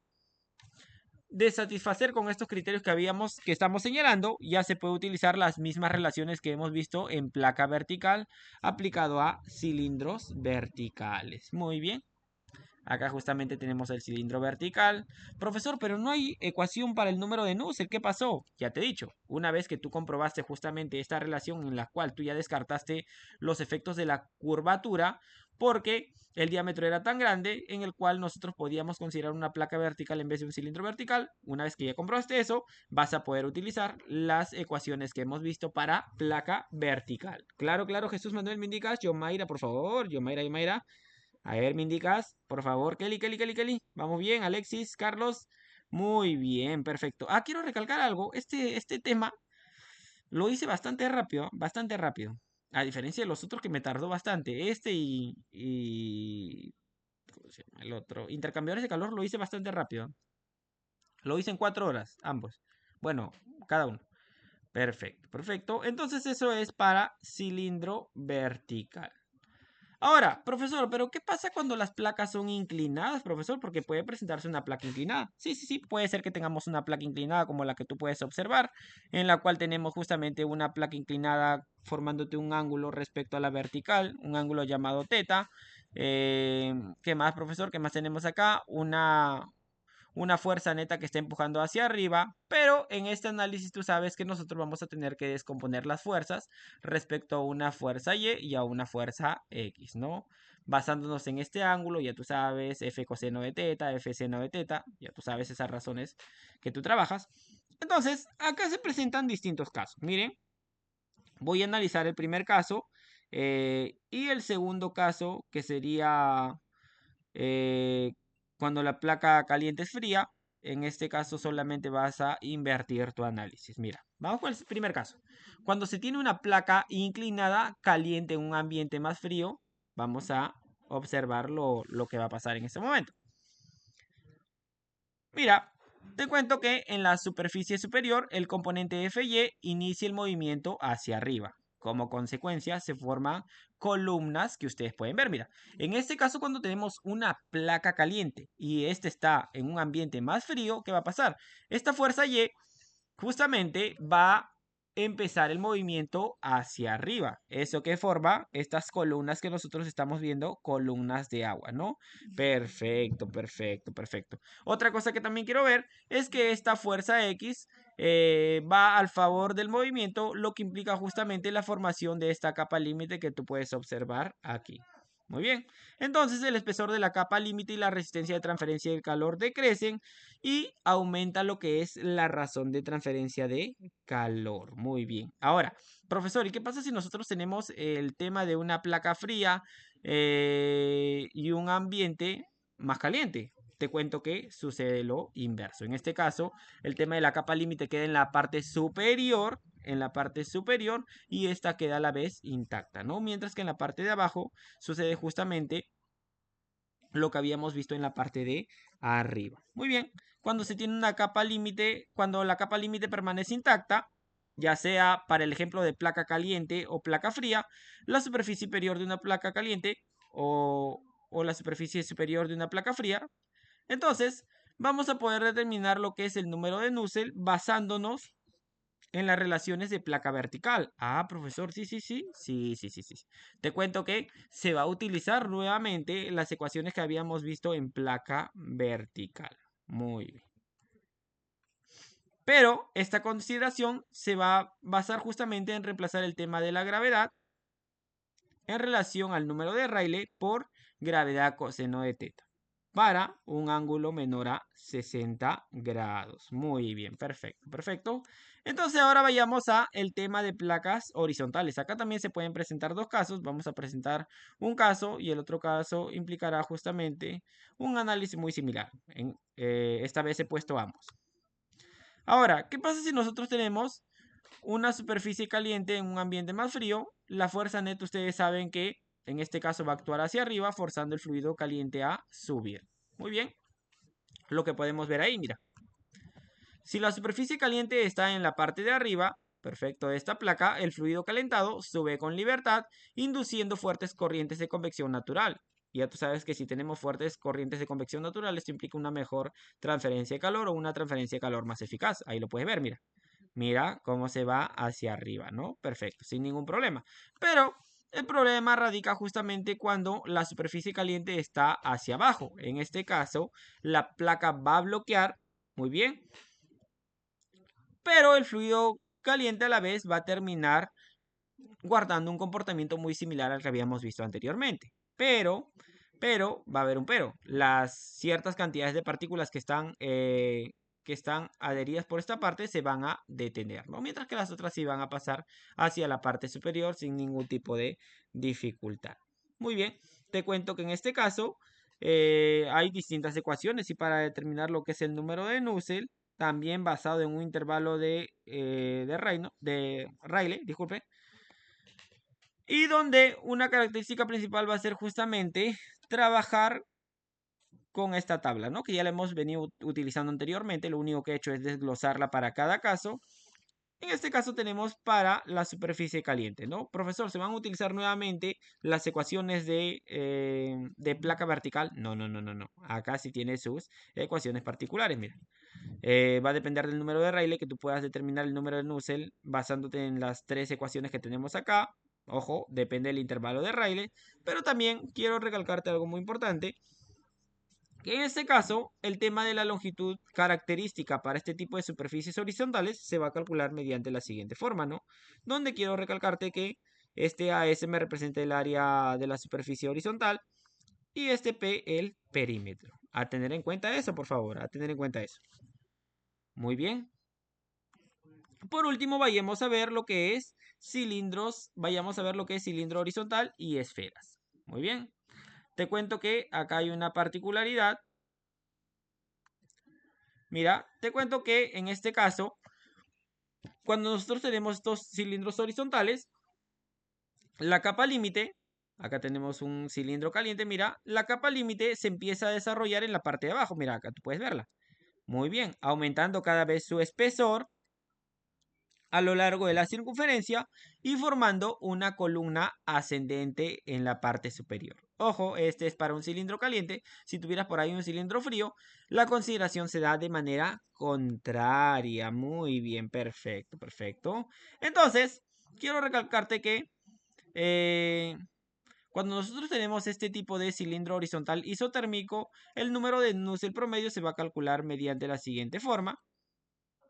de satisfacer con estos criterios que estamos señalando, ya se puede utilizar las mismas relaciones que hemos visto en placa vertical aplicado a cilindros verticales. Muy bien. Acá justamente tenemos el cilindro vertical. Profesor, pero no hay ecuación para el número de Nusselt. ¿Qué pasó? Ya te he dicho, una vez que tú comprobaste justamente esta relación en la cual tú ya descartaste los efectos de la curvatura, porque el diámetro era tan grande en el cual nosotros podíamos considerar una placa vertical en vez de un cilindro vertical. Una vez que ya comprobaste eso, vas a poder utilizar las ecuaciones que hemos visto para placa vertical. Claro, claro, Jesús Manuel, me indicas. Yo, Mayra, por favor. Yo, Mayra, a ver, me indicas, por favor, Kelly, Kelly, Kelly, Kelly. Vamos bien, Alexis, Carlos. Muy bien, perfecto. Ah, quiero recalcar algo. Este tema lo hice bastante rápido, bastante rápido. A diferencia de los otros que me tardó bastante. ¿Cómo se llama? El otro. Intercambiadores de calor lo hice bastante rápido. Lo hice en 4 horas, ambos. Bueno, cada uno. Perfecto, perfecto. Entonces eso es para cilindro vertical. Ahora, profesor, pero ¿qué pasa cuando las placas son inclinadas, profesor? Porque puede presentarse una placa inclinada. Sí, sí, sí, puede ser que tengamos una placa inclinada como la que tú puedes observar, en la cual tenemos justamente una placa inclinada formándote un ángulo respecto a la vertical, un ángulo llamado teta. ¿Qué más, profesor? ¿Qué más tenemos acá? Una fuerza neta que está empujando hacia arriba, pero en este análisis tú sabes que nosotros vamos a tener que descomponer las fuerzas respecto a una fuerza y a una fuerza X, ¿no? Basándonos en este ángulo, ya tú sabes, F coseno de teta, F seno de teta, ya tú sabes esas razones que tú trabajas. Entonces, acá se presentan distintos casos. Miren, voy a analizar el primer caso y el segundo caso, que sería eh, cuando la placa caliente es fría. En este caso solamente vas a invertir tu análisis. Mira, vamos con el primer caso. Cuando se tiene una placa inclinada caliente en un ambiente más frío, vamos a observar lo que va a pasar en este momento. Mira, te cuento que en la superficie superior el componente FY inicia el movimiento hacia arriba. Como consecuencia se forman columnas que ustedes pueden ver. Mira, en este caso cuando tenemos una placa caliente y este está en un ambiente más frío, ¿qué va a pasar? Esta fuerza Y justamente va a empezar el movimiento hacia arriba. Eso que forma estas columnas que nosotros estamos viendo, columnas de agua, ¿no? Perfecto, perfecto, perfecto. Otra cosa que también quiero ver es que esta fuerza X va al favor del movimiento, lo que implica justamente la formación de esta capa límite que tú puedes observar aquí. Muy bien, entonces el espesor de la capa límite y la resistencia de transferencia del calor decrecen y aumenta lo que es la razón de transferencia de calor. Muy bien. Ahora, profesor, ¿y qué pasa si nosotros tenemos el tema de una placa fría y un ambiente más caliente? Te cuento que sucede lo inverso. En este caso, el tema de la capa límite queda en la parte superior en la parte superior y esta queda a la vez intacta, ¿no? Mientras que en la parte de abajo sucede justamente lo que habíamos visto en la parte de arriba. Muy bien, cuando se tiene una capa límite, cuando la capa límite permanece intacta, ya sea para el ejemplo de placa caliente o placa fría, la superficie superior de una placa caliente o la superficie superior de una placa fría, entonces vamos a poder determinar lo que es el número de Nusselt basándonos en las relaciones de placa vertical. Ah, profesor, sí. Te cuento que se va a utilizar nuevamente las ecuaciones que habíamos visto en placa vertical. Muy bien. Pero esta consideración se va a basar justamente en reemplazar el tema de la gravedad en relación al número de Rayleigh por gravedad coseno de teta para un ángulo menor a 60 grados. Muy bien, perfecto. Entonces ahora vayamos a el tema de placas horizontales. Acá también se pueden presentar dos casos. Vamos a presentar un caso y el otro caso implicará justamente un análisis muy similar. Esta vez he puesto ambos. Ahora, ¿qué pasa si nosotros tenemos una superficie caliente en un ambiente más frío? La fuerza neta, ustedes saben que en este caso va a actuar hacia arriba, forzando el fluido caliente a subir. Muy bien, lo que podemos ver ahí, mira. Si la superficie caliente está en la parte de arriba, perfecto, de esta placa, el fluido calentado sube con libertad, induciendo fuertes corrientes de convección natural. Y ya tú sabes que si tenemos fuertes corrientes de convección natural, esto implica una mejor transferencia de calor o una transferencia de calor más eficaz. Ahí lo puedes ver, mira. Mira cómo se va hacia arriba, ¿no? Perfecto, sin ningún problema. Pero el problema radica justamente cuando la superficie caliente está hacia abajo. En este caso, la placa va a bloquear, muy bien, pero el fluido caliente a la vez va a terminar guardando un comportamiento muy similar al que habíamos visto anteriormente. Pero, va a haber un pero. Las ciertas cantidades de partículas que están adheridas por esta parte se van a detener, ¿no? Mientras que las otras sí van a pasar hacia la parte superior sin ningún tipo de dificultad. Muy bien, te cuento que en este caso hay distintas ecuaciones y para determinar lo que es el número de Nusselt, también basado en un intervalo de Rayleigh, disculpe, y donde una característica principal va a ser justamente trabajar con esta tabla, ¿no? Que ya la hemos venido utilizando anteriormente. Lo único que he hecho es desglosarla para cada caso. En este caso tenemos para la superficie caliente, ¿no? Profesor, ¿se van a utilizar nuevamente las ecuaciones de placa vertical? No. Acá sí tiene sus ecuaciones particulares, mira. Va a depender del número de Rayleigh, que tú puedas determinar el número de Nusselt basándote en las tres ecuaciones que tenemos acá. Ojo, depende del intervalo de Rayleigh. Pero también quiero recalcarte algo muy importante, que en este caso el tema de la longitud característica para este tipo de superficies horizontales se va a calcular mediante la siguiente forma, ¿no? Donde quiero recalcarte que este AS me representa el área de la superficie horizontal y este P el perímetro. A tener en cuenta eso, por favor, a tener en cuenta eso. Muy bien. Por último, vayamos a ver lo que es cilindros, vayamos a ver lo que es cilindro horizontal y esferas. Muy bien. Te cuento que acá hay una particularidad. Mira, te cuento que en este caso, cuando nosotros tenemos estos cilindros horizontales, la capa límite, acá tenemos un cilindro caliente, mira, la capa límite se empieza a desarrollar en la parte de abajo. Mira, acá tú puedes verla. Muy bien, aumentando cada vez su espesor a lo largo de la circunferencia y formando una columna ascendente en la parte superior. Ojo, este es para un cilindro caliente. Si tuvieras por ahí un cilindro frío, la consideración se da de manera contraria. Muy bien, perfecto. Entonces, quiero recalcarte que cuando nosotros tenemos este tipo de cilindro horizontal isotérmico, el número de Nusselt promedio se va a calcular mediante la siguiente forma.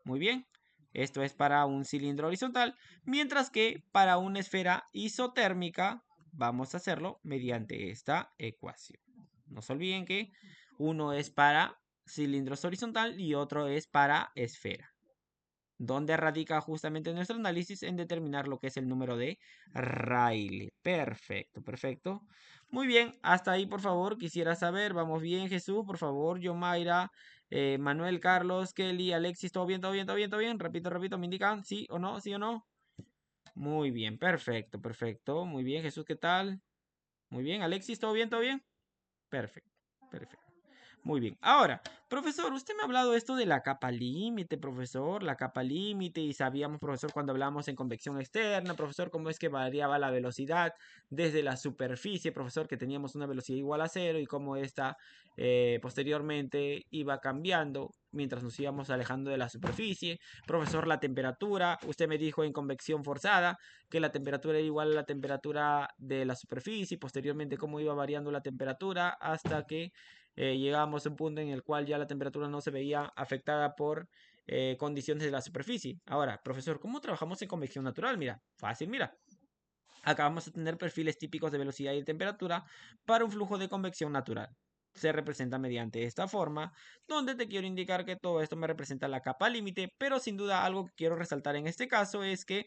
Muy bien. Esto es para un cilindro horizontal, mientras que para una esfera isotérmica vamos a hacerlo mediante esta ecuación. No se olviden que uno es para cilindros horizontal y otro es para esfera. ¿Dónde radica justamente nuestro análisis? En determinar lo que es el número de Rayleigh. Perfecto. Muy bien, hasta ahí por favor quisiera saber. Vamos bien, Jesús, por favor, Yomaira, Manuel, Carlos, Kelly, Alexis, ¿todo bien, todo bien, todo bien, todo bien? Repito, repito, ¿me indican sí o no, sí o no? Muy bien, perfecto, perfecto. Muy bien, Jesús, ¿qué tal? Muy bien, Alexis, ¿todo bien, todo bien? Perfecto, perfecto. Muy bien. Ahora, profesor, usted me ha hablado esto de la capa límite, profesor, la capa límite, y sabíamos, profesor, cuando hablamos en convección externa, profesor, cómo es que variaba la velocidad desde la superficie, profesor, que teníamos una velocidad igual a cero y cómo esta posteriormente iba cambiando mientras nos íbamos alejando de la superficie. Profesor, la temperatura, usted me dijo en convección forzada que la temperatura era igual a la temperatura de la superficie, y posteriormente cómo iba variando la temperatura hasta que llegamos a un punto en el cual ya la temperatura no se veía afectada por condiciones de la superficie. Ahora, profesor, ¿cómo trabajamos en convección natural? Mira, fácil, mira. Acá vamos a tener perfiles típicos de velocidad y temperatura para un flujo de convección natural. Se representa mediante esta forma, donde te quiero indicar que todo esto me representa la capa límite, pero sin duda algo que quiero resaltar en este caso es que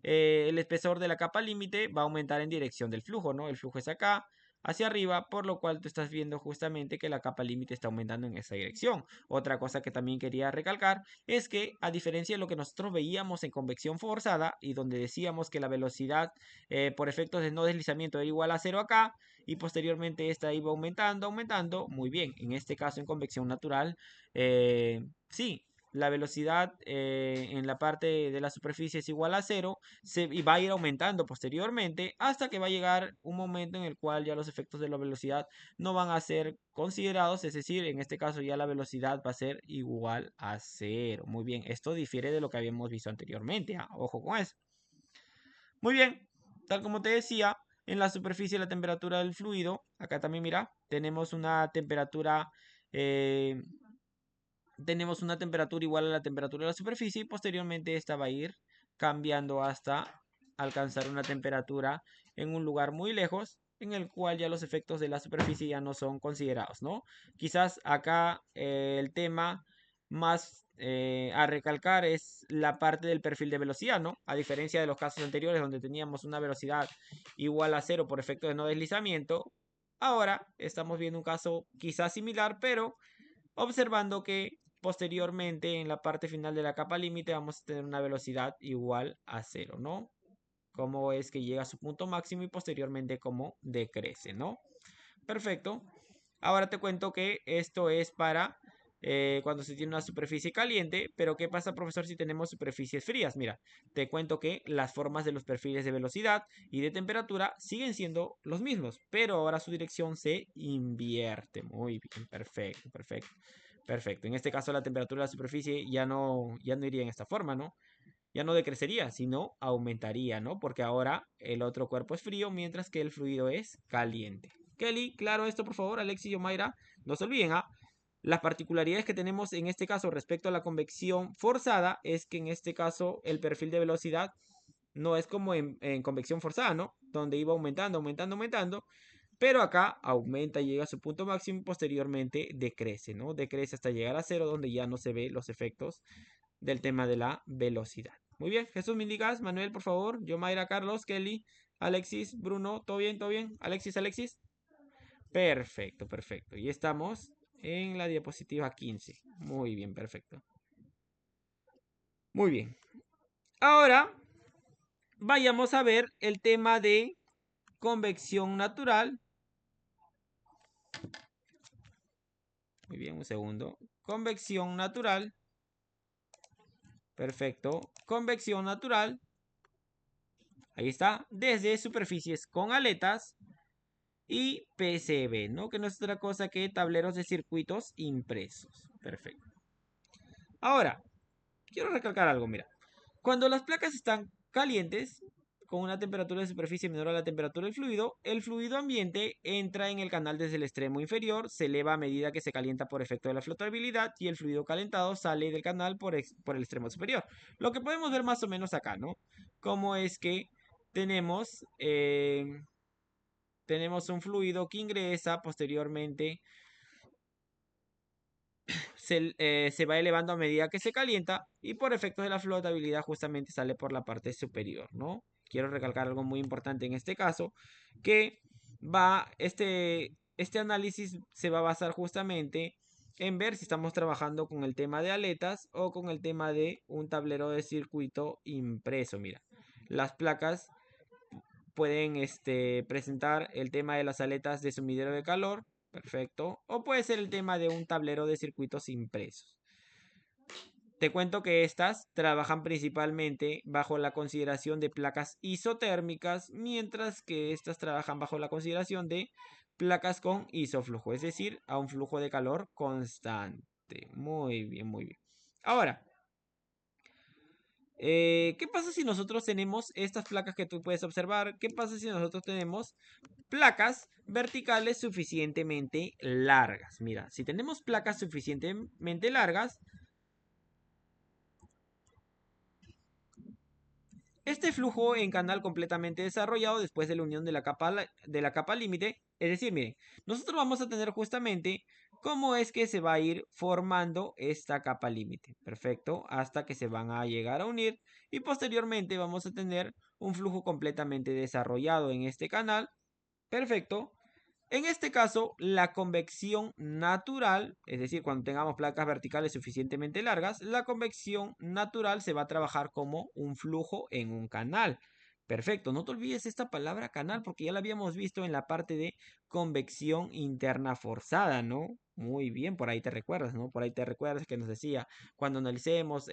el espesor de la capa límite va a aumentar en dirección del flujo, ¿no? El flujo es acá, hacia arriba, por lo cual tú estás viendo justamente que la capa límite está aumentando en esa dirección. Otra cosa que también quería recalcar es que, a diferencia de lo que nosotros veíamos en convección forzada y donde decíamos que la velocidad por efectos de no deslizamiento era igual a cero acá, y posteriormente esta iba aumentando, aumentando, muy bien. En este caso, en convección natural, sí, la velocidad en la parte de la superficie es igual a cero y va a ir aumentando posteriormente hasta que va a llegar un momento en el cual ya los efectos de la velocidad no van a ser considerados, es decir, en este caso ya la velocidad va a ser igual a cero. Muy bien, esto difiere de lo que habíamos visto anteriormente, ¿ah? Ojo con eso. Muy bien, tal como te decía, en la superficie la temperatura del fluido, acá también mira, eh, tenemos una temperatura igual a la temperatura de la superficie y posteriormente esta va a ir cambiando hasta alcanzar una temperatura en un lugar muy lejos en el cual ya los efectos de la superficie ya no son considerados, ¿no? Quizás acá el tema más a recalcar es la parte del perfil de velocidad, ¿no? A diferencia de los casos anteriores donde teníamos una velocidad igual a cero por efecto de no deslizamiento, ahora estamos viendo un caso quizás similar, pero observando que posteriormente en la parte final de la capa límite vamos a tener una velocidad igual a cero, ¿no? Cómo es que llega a su punto máximo y posteriormente cómo decrece, ¿no? Perfecto. Ahora te cuento que esto es para cuando se tiene una superficie caliente, pero ¿qué pasa, profesor, si tenemos superficies frías? Mira, te cuento que las formas de los perfiles de velocidad y de temperatura siguen siendo los mismos, pero ahora su dirección se invierte. Muy bien, perfecto, perfecto. Perfecto. En este caso la temperatura de la superficie ya no iría en esta forma, ¿no? Ya no decrecería, sino aumentaría, ¿no? Porque ahora el otro cuerpo es frío, mientras que el fluido es caliente. Kelly, claro esto, por favor, Alexis y Omaira, no se olviden, ¿ah? Las particularidades que tenemos en este caso respecto a la convección forzada es que en este caso el perfil de velocidad no es como en convección forzada, ¿no? Donde iba aumentando, aumentando, aumentando, pero acá aumenta y llega a su punto máximo y posteriormente decrece, ¿no? Decrece hasta llegar a cero, donde ya no se ve los efectos del tema de la velocidad. Muy bien, Jesús, me indicas, Manuel, por favor, yo, Mayra, Carlos, Kelly, Alexis, Bruno, ¿todo bien? ¿Todo bien? Alexis, Alexis. Perfecto, perfecto. Y estamos en la diapositiva 15. Muy bien, perfecto. Muy bien. Ahora vayamos a ver el tema de convección natural. Muy bien, un segundo. Convección natural. Perfecto. Convección natural. Ahí está. Desde superficies con aletas y PCB, ¿no? Que no es otra cosa que tableros de circuitos impresos. Perfecto. Ahora, quiero recalcar algo, mira. Cuando las placas están calientes, con una temperatura de superficie menor a la temperatura del fluido, el fluido ambiente entra en el canal desde el extremo inferior, se eleva a medida que se calienta por efecto de la flotabilidad y el fluido calentado sale del canal por el extremo superior. Lo que podemos ver más o menos acá, ¿no? Como es que tenemos, tenemos un fluido que ingresa posteriormente se va elevando a medida que se calienta y por efectos de la flotabilidad justamente sale por la parte superior, ¿no? Quiero recalcar algo muy importante en este caso, que este análisis se va a basar justamente en ver si estamos trabajando con el tema de aletas o con el tema de un tablero de circuito impreso. Mira, las placas pueden presentar el tema de las aletas de sumidero de calor, perfecto, o puede ser el tema de un tablero de circuitos impresos. Te cuento que estas trabajan principalmente bajo la consideración de placas isotérmicas, mientras que estas trabajan bajo la consideración de placas con isoflujo, es decir, a un flujo de calor constante. Muy bien, muy bien. Ahora, ¿qué pasa si nosotros tenemos estas placas que tú puedes observar? ¿Qué pasa si nosotros tenemos placas verticales suficientemente largas? Mira, si tenemos placas suficientemente largas, este flujo en canal completamente desarrollado después de la unión de la capa límite, es decir, miren, nosotros vamos a tener justamente cómo es que se va a ir formando esta capa límite, perfecto, hasta que se van a llegar a unir y posteriormente vamos a tener un flujo completamente desarrollado en este canal, perfecto. En este caso, la convección natural, es decir, cuando tengamos placas verticales suficientemente largas, la convección natural se va a trabajar como un flujo en un canal. Perfecto, no te olvides esta palabra canal porque ya la habíamos visto en la parte de convección interna forzada, ¿no? Muy bien, por ahí te recuerdas, ¿no? Por ahí te recuerdas que nos decía, cuando analicemos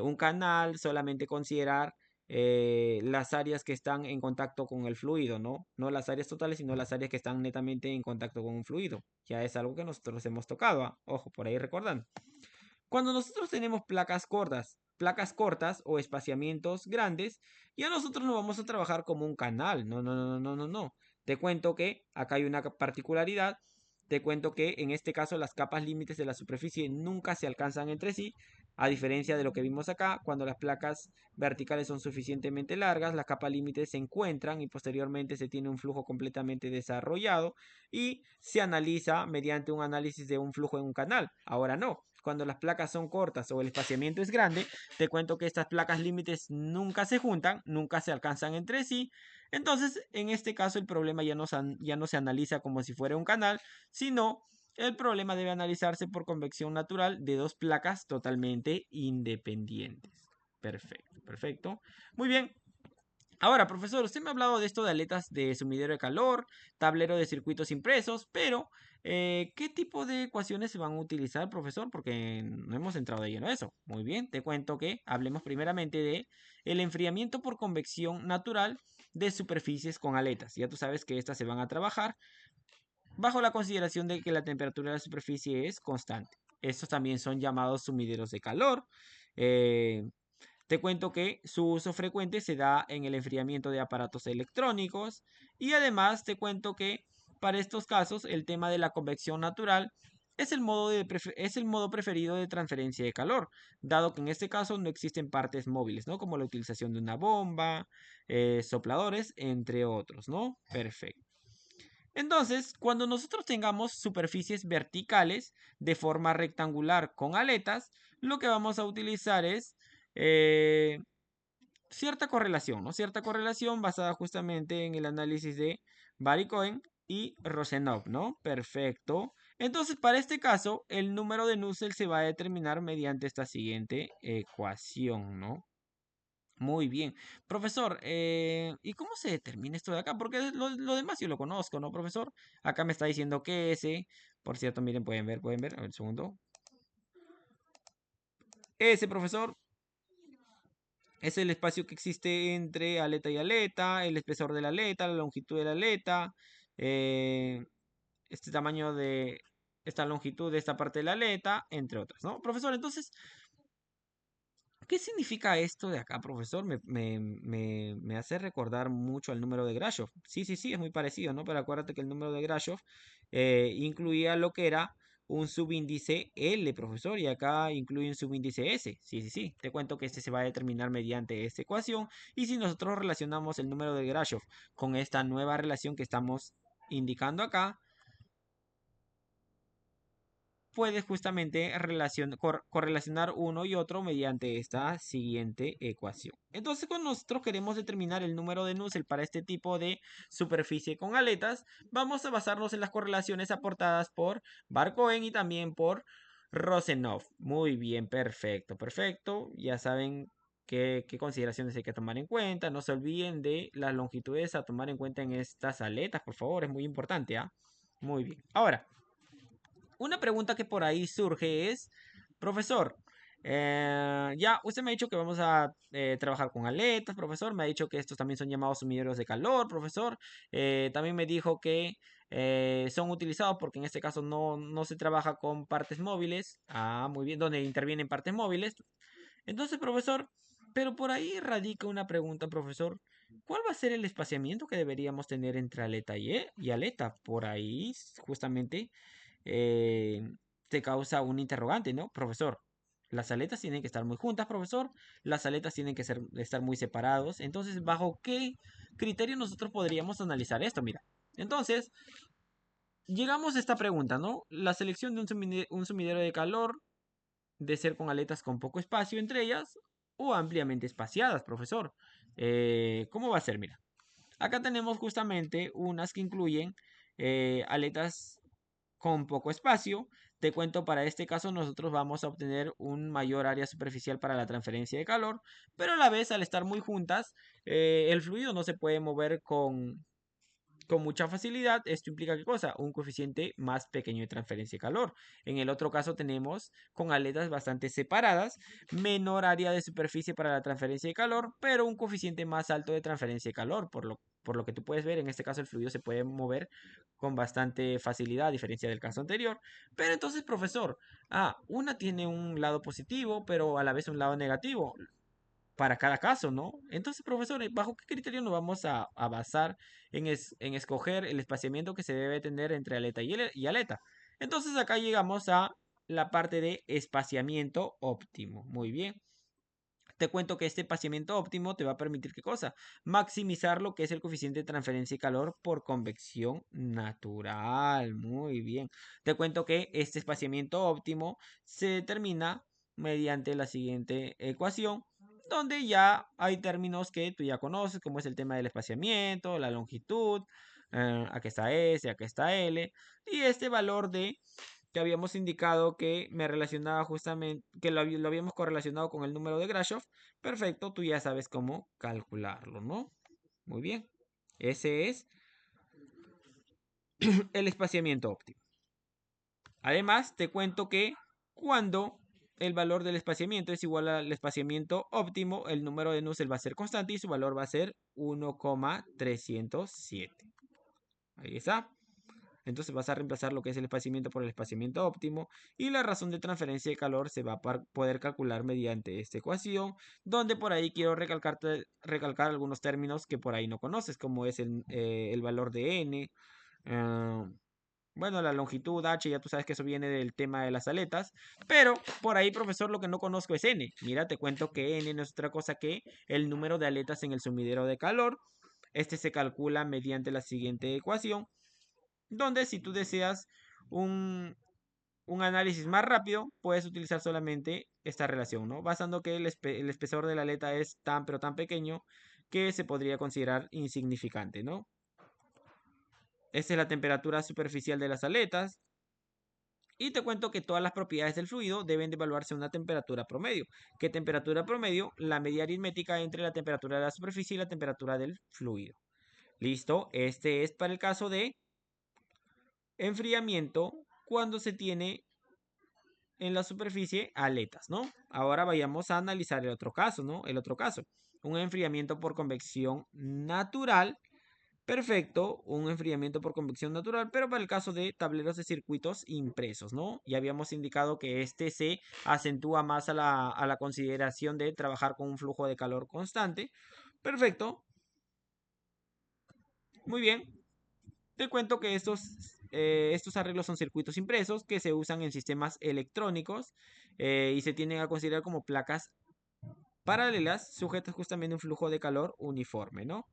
un canal, solamente considerar las áreas que están en contacto con el fluido, ¿no? No las áreas totales, sino las áreas que están netamente en contacto con un fluido. Ya es algo que nosotros hemos tocado, ¿ah? Ojo, por ahí recordando. Cuando nosotros tenemos placas cortas o espaciamientos grandes, ya nosotros no vamos a trabajar como un canal. No, no, no, no, no, no. Te cuento que acá hay una particularidad. Te cuento que en este caso las capas límites de la superficie nunca se alcanzan entre sí, a diferencia de lo que vimos acá, cuando las placas verticales son suficientemente largas, las capas límites se encuentran y posteriormente se tiene un flujo completamente desarrollado y se analiza mediante un análisis de un flujo en un canal. Ahora no, cuando las placas son cortas o el espaciamiento es grande, te cuento que estas placas límites nunca se juntan, nunca se alcanzan entre sí. Entonces, en este caso, el problema ya no se analiza como si fuera un canal, sino el problema debe analizarse por convección natural de dos placas totalmente independientes. Perfecto, perfecto. Muy bien. Ahora, profesor, usted me ha hablado de esto de aletas de sumidero de calor, tablero de circuitos impresos, pero ¿qué tipo de ecuaciones se van a utilizar, profesor? Porque no hemos entrado de lleno a eso. Muy bien, te cuento que hablemos primeramente de el enfriamiento por convección natural de superficies con aletas. Ya tú sabes que estas se van a trabajar bajo la consideración de que la temperatura de la superficie es constante. Estos también son llamados sumideros de calor. Eh, Te cuento que su uso frecuente se da en el enfriamiento de aparatos electrónicos y además te cuento que para estos casos el tema de la convección natural es el modo preferido de transferencia de calor, dado que en este caso no existen partes móviles, ¿no? Como la utilización de una bomba, sopladores, entre otros, ¿no? Perfecto. Entonces, cuando nosotros tengamos superficies verticales de forma rectangular con aletas, lo que vamos a utilizar es eh, cierta correlación, ¿no? Cierta correlación basada justamente en el análisis de Cohen y Rosenov, ¿no? Perfecto. Entonces, para este caso, el número de Nusselt se va a determinar mediante esta siguiente ecuación, ¿no? Muy bien. Profesor, ¿y cómo se determina esto de acá? Porque lo demás yo lo conozco, ¿no, profesor? Acá me está diciendo que ese, por cierto, miren, pueden ver, a ver, un segundo. Ese, profesor, es el espacio que existe entre aleta y aleta, el espesor de la aleta, la longitud de la aleta, eh, este tamaño de esta longitud de esta parte de la aleta, entre otras, ¿no? Profesor, entonces, ¿qué significa esto de acá, profesor? Me hace recordar mucho al número de Grashof. Sí, sí, sí, es muy parecido, ¿no? Pero acuérdate que el número de Grashof incluía lo que era un subíndice L, profesor, y acá incluye un subíndice S. Sí, sí, sí. Te cuento que este se va a determinar mediante esta ecuación. Y si nosotros relacionamos el número de Grashof con esta nueva relación que estamos indicando acá, puedes justamente correlacionar uno y otro mediante esta siguiente ecuación. Entonces, cuando nosotros queremos determinar el número de Nusselt para este tipo de superficie con aletas, vamos a basarnos en las correlaciones aportadas por Bar-Cohen y también por Rosenhoff. Muy bien, perfecto, perfecto. Ya saben qué consideraciones hay que tomar en cuenta. No se olviden de las longitudes a tomar en cuenta en estas aletas, por favor, es muy importante, ¿ah? Muy bien. Ahora, una pregunta que por ahí surge es, profesor, ya usted me ha dicho que vamos a trabajar con aletas, profesor, me ha dicho que estos también son llamados sumideros de calor, profesor, también me dijo que son utilizados porque en este caso no se trabaja con partes móviles, muy bien, donde intervienen partes móviles. Entonces, profesor, pero por ahí radica una pregunta, profesor. ¿Cuál va a ser el espaciamiento que deberíamos tener entre aleta y aleta? Por ahí, justamente, eh, te causa un interrogante, ¿no? Profesor, las aletas tienen que estar muy juntas, profesor. Las aletas tienen que estar muy separados. Entonces, ¿bajo qué criterio nosotros podríamos analizar esto? Mira, entonces, llegamos a esta pregunta, ¿no? La selección de un sumidero de calor de ser con aletas con poco espacio entre ellas o ampliamente espaciadas, profesor. ¿Cómo va a ser? Mira, acá tenemos justamente unas que incluyen aletas con poco espacio. Te cuento, para este caso nosotros vamos a obtener un mayor área superficial para la transferencia de calor, pero a la vez al estar muy juntas, el fluido no se puede mover con mucha facilidad. Esto implica, ¿qué cosa? Un coeficiente más pequeño de transferencia de calor. En el otro caso tenemos con aletas bastante separadas, menor área de superficie para la transferencia de calor, pero un coeficiente más alto de transferencia de calor. Por lo que tú puedes ver, en este caso el fluido se puede mover con bastante facilidad, a diferencia del caso anterior. Pero entonces, profesor, una tiene un lado positivo, pero a la vez un lado negativo para cada caso, ¿no? Entonces, profesor, ¿bajo qué criterio nos vamos a basar en escoger el espaciamiento que se debe tener entre aleta y aleta? Entonces, acá llegamos a la parte de espaciamiento óptimo. Muy bien. Te cuento que este espaciamiento óptimo te va a permitir, ¿qué cosa? Maximizar lo que es el coeficiente de transferencia de calor por convección natural. Muy bien. Te cuento que este espaciamiento óptimo se determina mediante la siguiente ecuación, donde ya hay términos que tú ya conoces, como es el tema del espaciamiento, la longitud, aquí está S, aquí está L, y este valor de que habíamos indicado que me relacionaba justamente, que lo habíamos correlacionado con el número de Grashof. Perfecto, tú ya sabes cómo calcularlo, ¿no? Muy bien. Ese es el espaciamiento óptimo. Además, te cuento que cuando el valor del espaciamiento es igual al espaciamiento óptimo, el número de Nusselt va a ser constante y su valor va a ser 1,307. Ahí está. Entonces vas a reemplazar lo que es el espaciamiento por el espaciamiento óptimo y la razón de transferencia de calor se va a poder calcular mediante esta ecuación, donde por ahí quiero recalcar algunos términos que por ahí no conoces, como es el valor de n, bueno, la longitud h, ya tú sabes que eso viene del tema de las aletas, pero por ahí, profesor, lo que no conozco es n. Mira, te cuento que n no es otra cosa que el número de aletas en el sumidero de calor. Este se calcula mediante la siguiente ecuación, donde si tú deseas un, un análisis más rápido, puedes utilizar solamente esta relación, ¿no? Basando que el espesor de la aleta es tan pero tan pequeño que se podría considerar insignificante, ¿no? Esta es la temperatura superficial de las aletas. Y te cuento que todas las propiedades del fluido deben de evaluarse a una temperatura promedio. ¿Qué temperatura promedio? La media aritmética entre la temperatura de la superficie y la temperatura del fluido. Listo, este es para el caso de enfriamiento cuando se tiene en la superficie aletas, ¿no? Ahora vayamos a analizar el otro caso, ¿no? El otro caso, un enfriamiento por convección natural. Perfecto, un enfriamiento por convección natural, pero para el caso de tableros de circuitos impresos, ¿no? Ya habíamos indicado que este se acentúa más a la consideración de trabajar con un flujo de calor constante. Perfecto, muy bien. Te cuento que estos arreglos son circuitos impresos que se usan en sistemas electrónicos y se tienen a considerar como placas paralelas sujetas justamente a un flujo de calor uniforme, ¿no?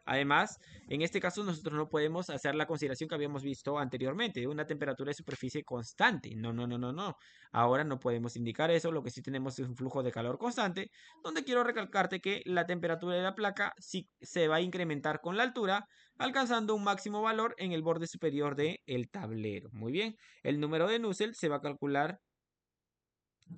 Además, en este caso nosotros no podemos hacer la consideración que habíamos visto anteriormente, de una temperatura de superficie constante. No, no, no, no, no. Ahora no podemos indicar eso, lo que sí tenemos es un flujo de calor constante, donde quiero recalcarte que la temperatura de la placa sí se va a incrementar con la altura, alcanzando un máximo valor en el borde superior del tablero. Muy bien, el número de Nusselt se va a calcular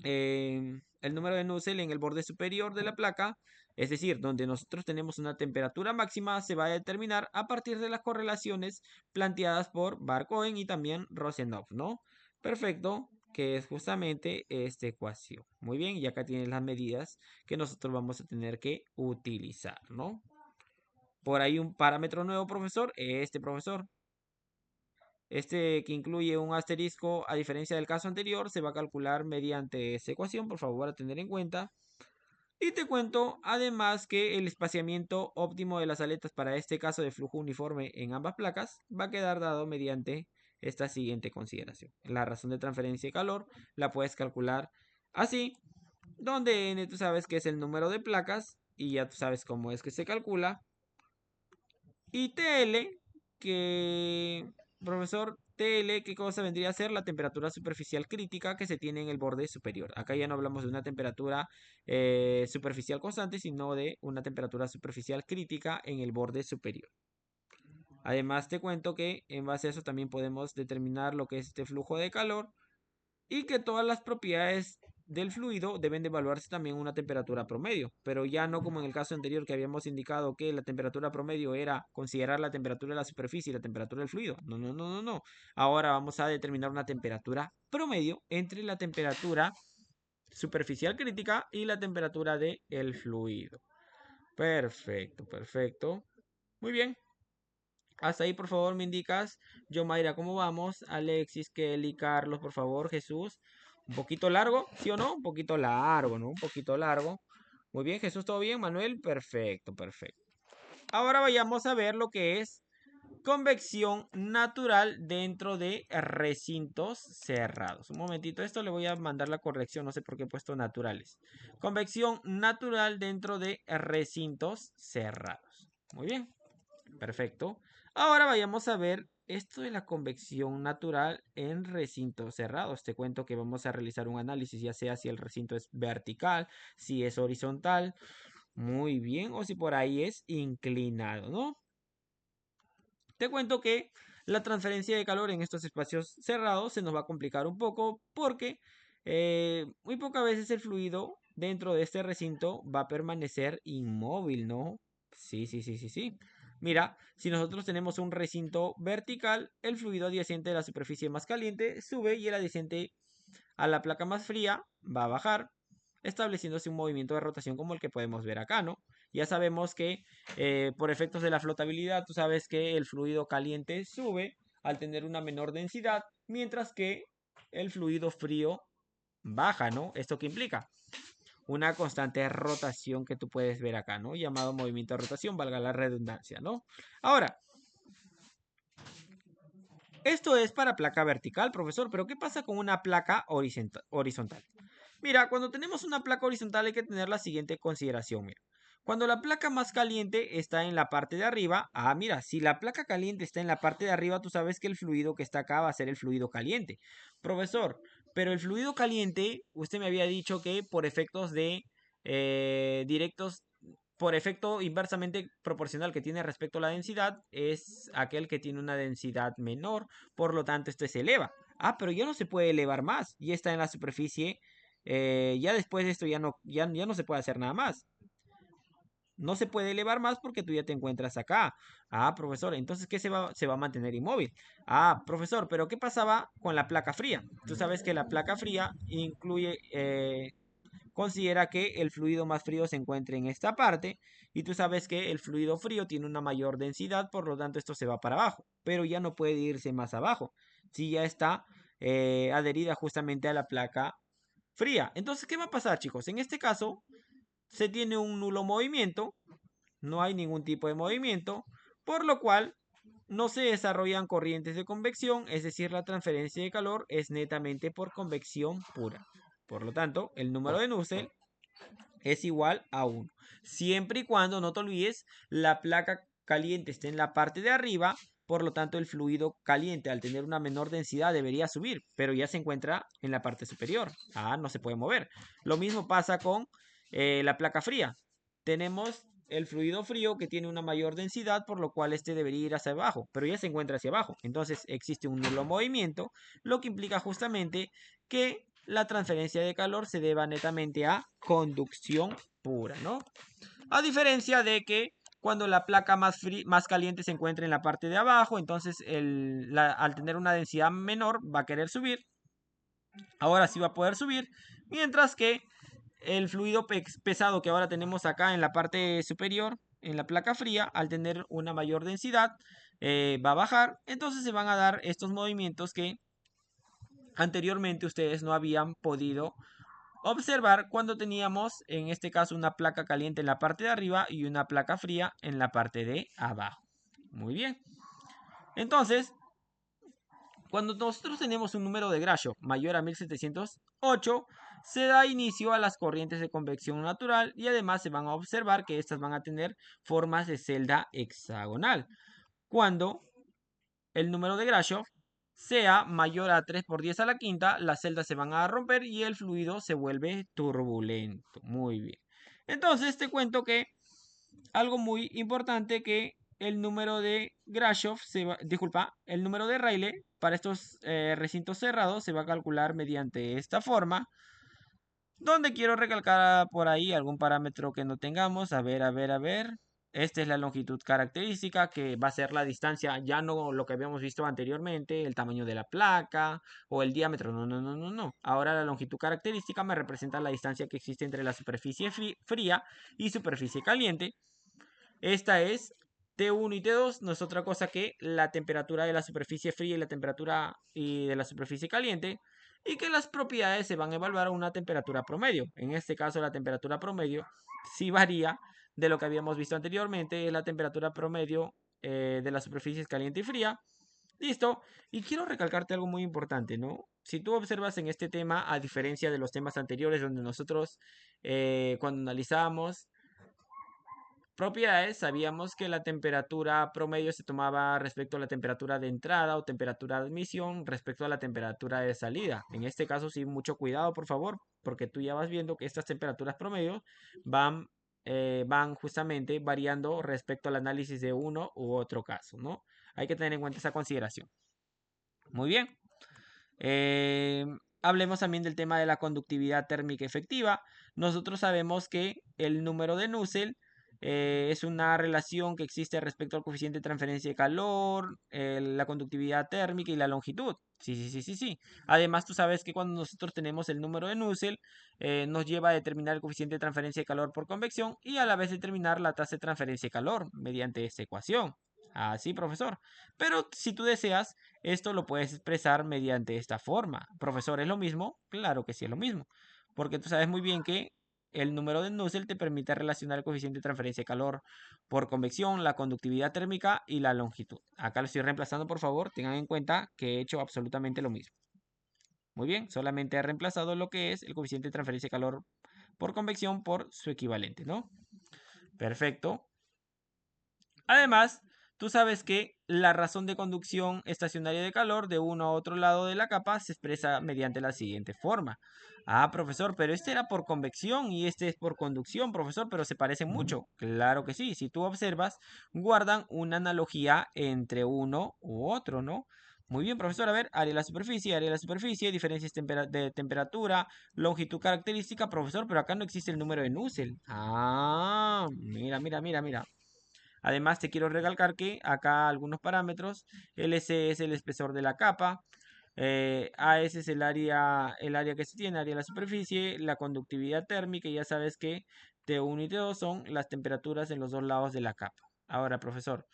el número de Nusselt en el borde superior de la placa, es decir, donde nosotros tenemos una temperatura máxima, se va a determinar a partir de las correlaciones planteadas por Barr-Cohen y también Rosenov, ¿no? Perfecto, que es justamente esta ecuación. Muy bien, y acá tienes las medidas que nosotros vamos a tener que utilizar, ¿no? Por ahí un parámetro nuevo, profesor, profesor. Este que incluye un asterisco, a diferencia del caso anterior, se va a calcular mediante esa ecuación, por favor, a tener en cuenta. Y te cuento además que el espaciamiento óptimo de las aletas para este caso de flujo uniforme en ambas placas va a quedar dado mediante esta siguiente consideración. La razón de transferencia de calor la puedes calcular así, donde n tú sabes que es el número de placas y ya tú sabes cómo es que se calcula. Y TL, que, profesor, TL, ¿qué cosa vendría a ser la temperatura superficial crítica que se tiene en el borde superior? Acá ya no hablamos de una temperatura superficial constante, sino de una temperatura superficial crítica en el borde superior. Además, te cuento que en base a eso también podemos determinar lo que es este flujo de calor y que todas las propiedades del fluido deben de evaluarse también una temperatura promedio, pero ya no como en el caso anterior que habíamos indicado que la temperatura promedio era considerar la temperatura de la superficie y la temperatura del fluido. No, no, no, no, no. Ahora vamos a determinar una temperatura promedio entre la temperatura superficial crítica y la temperatura del fluido. Perfecto, perfecto. Muy bien. Hasta ahí, por favor, me indicas. Yo, Mayra, ¿cómo vamos? Alexis, Kelly, Carlos, por favor, Jesús. Un poquito largo, ¿sí o no? Un poquito largo, ¿no? Un poquito largo. Muy bien, Jesús, ¿todo bien? Manuel, perfecto, perfecto. Ahora vayamos a ver lo que es convección natural dentro de recintos cerrados. Un momentito, esto le voy a mandar la corrección, no sé por qué he puesto naturales. Convección natural dentro de recintos cerrados. Muy bien. Perfecto. Ahora vayamos a ver esto de la convección natural en recintos cerrados. Te cuento que vamos a realizar un análisis, ya sea si el recinto es vertical, si es horizontal, muy bien, o si por ahí es inclinado, ¿no? Te cuento que la transferencia de calor en estos espacios cerrados se nos va a complicar un poco porque muy pocas veces el fluido dentro de este recinto va a permanecer inmóvil, ¿no? Sí, sí, sí, sí, sí. Mira, si nosotros tenemos un recinto vertical, el fluido adyacente a la superficie más caliente sube y el adyacente a la placa más fría va a bajar, estableciéndose un movimiento de rotación como el que podemos ver acá, ¿no? Ya sabemos que por efectos de la flotabilidad, tú sabes que el fluido caliente sube al tener una menor densidad, mientras que el fluido frío baja, ¿no? ¿Esto qué implica? Una constante rotación que tú puedes ver acá, ¿no? Llamado movimiento de rotación, valga la redundancia, ¿no? Ahora, esto es para placa vertical, profesor, pero ¿qué pasa con una placa horizontal? Mira, cuando tenemos una placa horizontal hay que tener la siguiente consideración, mira. Cuando la placa más caliente está en la parte de arriba, mira, si la placa caliente está en la parte de arriba, tú sabes que el fluido que está acá va a ser el fluido caliente. Profesor, pero el fluido caliente, usted me había dicho que por efectos de directos, por efecto inversamente proporcional que tiene respecto a la densidad, es aquel que tiene una densidad menor, por lo tanto este se eleva. Pero ya no se puede elevar más, ya está en la superficie, ya después de esto ya no se puede hacer nada más. No se puede elevar más porque tú ya te encuentras acá. Profesor, entonces ¿qué se va a mantener inmóvil? Profesor, pero ¿qué pasaba con la placa fría? Tú sabes que la placa fría incluye, considera que el fluido más frío se encuentra en esta parte y tú sabes que el fluido frío tiene una mayor densidad, por lo tanto esto se va para abajo, pero ya no puede irse más abajo, si ya está adherida justamente a la placa fría. Entonces, ¿qué va a pasar, chicos? En este caso, se tiene un nulo movimiento, no hay ningún tipo de movimiento, por lo cual no se desarrollan corrientes de convección, es decir, la transferencia de calor es netamente por convección pura. Por lo tanto, el número de Nusselt es igual a 1. Siempre y cuando, no te olvides, la placa caliente esté en la parte de arriba, por lo tanto el fluido caliente al tener una menor densidad debería subir, pero ya se encuentra en la parte superior. No se puede mover. Lo mismo pasa con la placa fría. Tenemos el fluido frío que tiene una mayor densidad, por lo cual este debería ir hacia abajo, pero ya se encuentra hacia abajo. Entonces existe un nulo movimiento, lo que implica justamente que la transferencia de calor se deba netamente a conducción pura, ¿no? A diferencia de que cuando la placa más caliente se encuentra en la parte de abajo, entonces al tener una densidad menor va a querer subir. Ahora sí va a poder subir, mientras que el fluido pesado que ahora tenemos acá en la parte superior, en la placa fría, al tener una mayor densidad, va a bajar. Entonces se van a dar estos movimientos que anteriormente ustedes no habían podido observar cuando teníamos, en este caso, una placa caliente en la parte de arriba y una placa fría en la parte de abajo. Muy bien. Entonces, cuando nosotros tenemos un número de Grashof mayor a 1708, se da inicio a las corrientes de convección natural y además se van a observar que estas van a tener formas de celda hexagonal. Cuando el número de Grashof sea mayor a 3 por 10 a la quinta, las celdas se van a romper y el fluido se vuelve turbulento. Muy bien. Entonces te cuento que algo muy importante que el número de Grashof el número de Rayleigh para estos recintos cerrados se va a calcular mediante esta forma, donde quiero recalcar por ahí algún parámetro que no tengamos. A ver, a ver, a ver. Esta es la longitud característica, que va a ser la distancia, ya no lo que habíamos visto anteriormente, el tamaño de la placa o el diámetro. No, no, no, no, no. Ahora la longitud característica me representa la distancia que existe entre la superficie fría y superficie caliente. Esta es T1 y T2, no es otra cosa que la temperatura de la superficie fría y la temperatura de la superficie caliente, y que las propiedades se van a evaluar a una temperatura promedio. En este caso, la temperatura promedio sí varía de lo que habíamos visto anteriormente, es la temperatura promedio de las superficies caliente y fría. Listo. Y quiero recalcarte algo muy importante, ¿no? Si tú observas en este tema, a diferencia de los temas anteriores donde nosotros cuando analizamos propiedades, sabíamos que la temperatura promedio se tomaba respecto a la temperatura de entrada o temperatura de admisión respecto a la temperatura de salida. En este caso, sí, mucho cuidado, por favor, porque tú ya vas viendo que estas temperaturas promedio van, van justamente variando respecto al análisis de uno u otro caso, ¿no? Hay que tener en cuenta esa consideración. Muy bien. Eh, Hablemos también del tema de la conductividad térmica efectiva. Nosotros sabemos que el número de Nusselt es una relación que existe respecto al coeficiente de transferencia de calor, la conductividad térmica y la longitud. Sí, sí, sí, sí, sí. Además, tú sabes que cuando nosotros tenemos el número de Nusselt, nos lleva a determinar el coeficiente de transferencia de calor por convección y a la vez determinar la tasa de transferencia de calor mediante esta ecuación. Así, profesor. Pero si tú deseas, esto lo puedes expresar mediante esta forma. Profesor, ¿es lo mismo? Claro que sí es lo mismo. Porque tú sabes muy bien que el número de Nusselt te permite relacionar el coeficiente de transferencia de calor por convección, la conductividad térmica y la longitud. Acá lo estoy reemplazando, por favor. Tengan en cuenta que he hecho absolutamente lo mismo. Muy bien, solamente he reemplazado lo que es el coeficiente de transferencia de calor por convección por su equivalente, ¿no? Perfecto. Además, tú sabes que la razón de conducción estacionaria de calor de uno a otro lado de la capa se expresa mediante la siguiente forma. Profesor, pero este era por convección y este es por conducción, profesor, pero se parecen mucho. Claro que sí, si tú observas, guardan una analogía entre uno u otro, ¿no? Muy bien, profesor, a ver, área de la superficie, diferencias de temperatura, longitud característica, profesor, pero acá no existe el número de Nusselt. Mira, mira, mira, mira. Además, te quiero recalcar que acá algunos parámetros, LC es el espesor de la capa, AS es el área que se tiene, área de la superficie, la conductividad térmica, y ya sabes que T1 y T2 son las temperaturas en los dos lados de la capa. Ahora, profesor,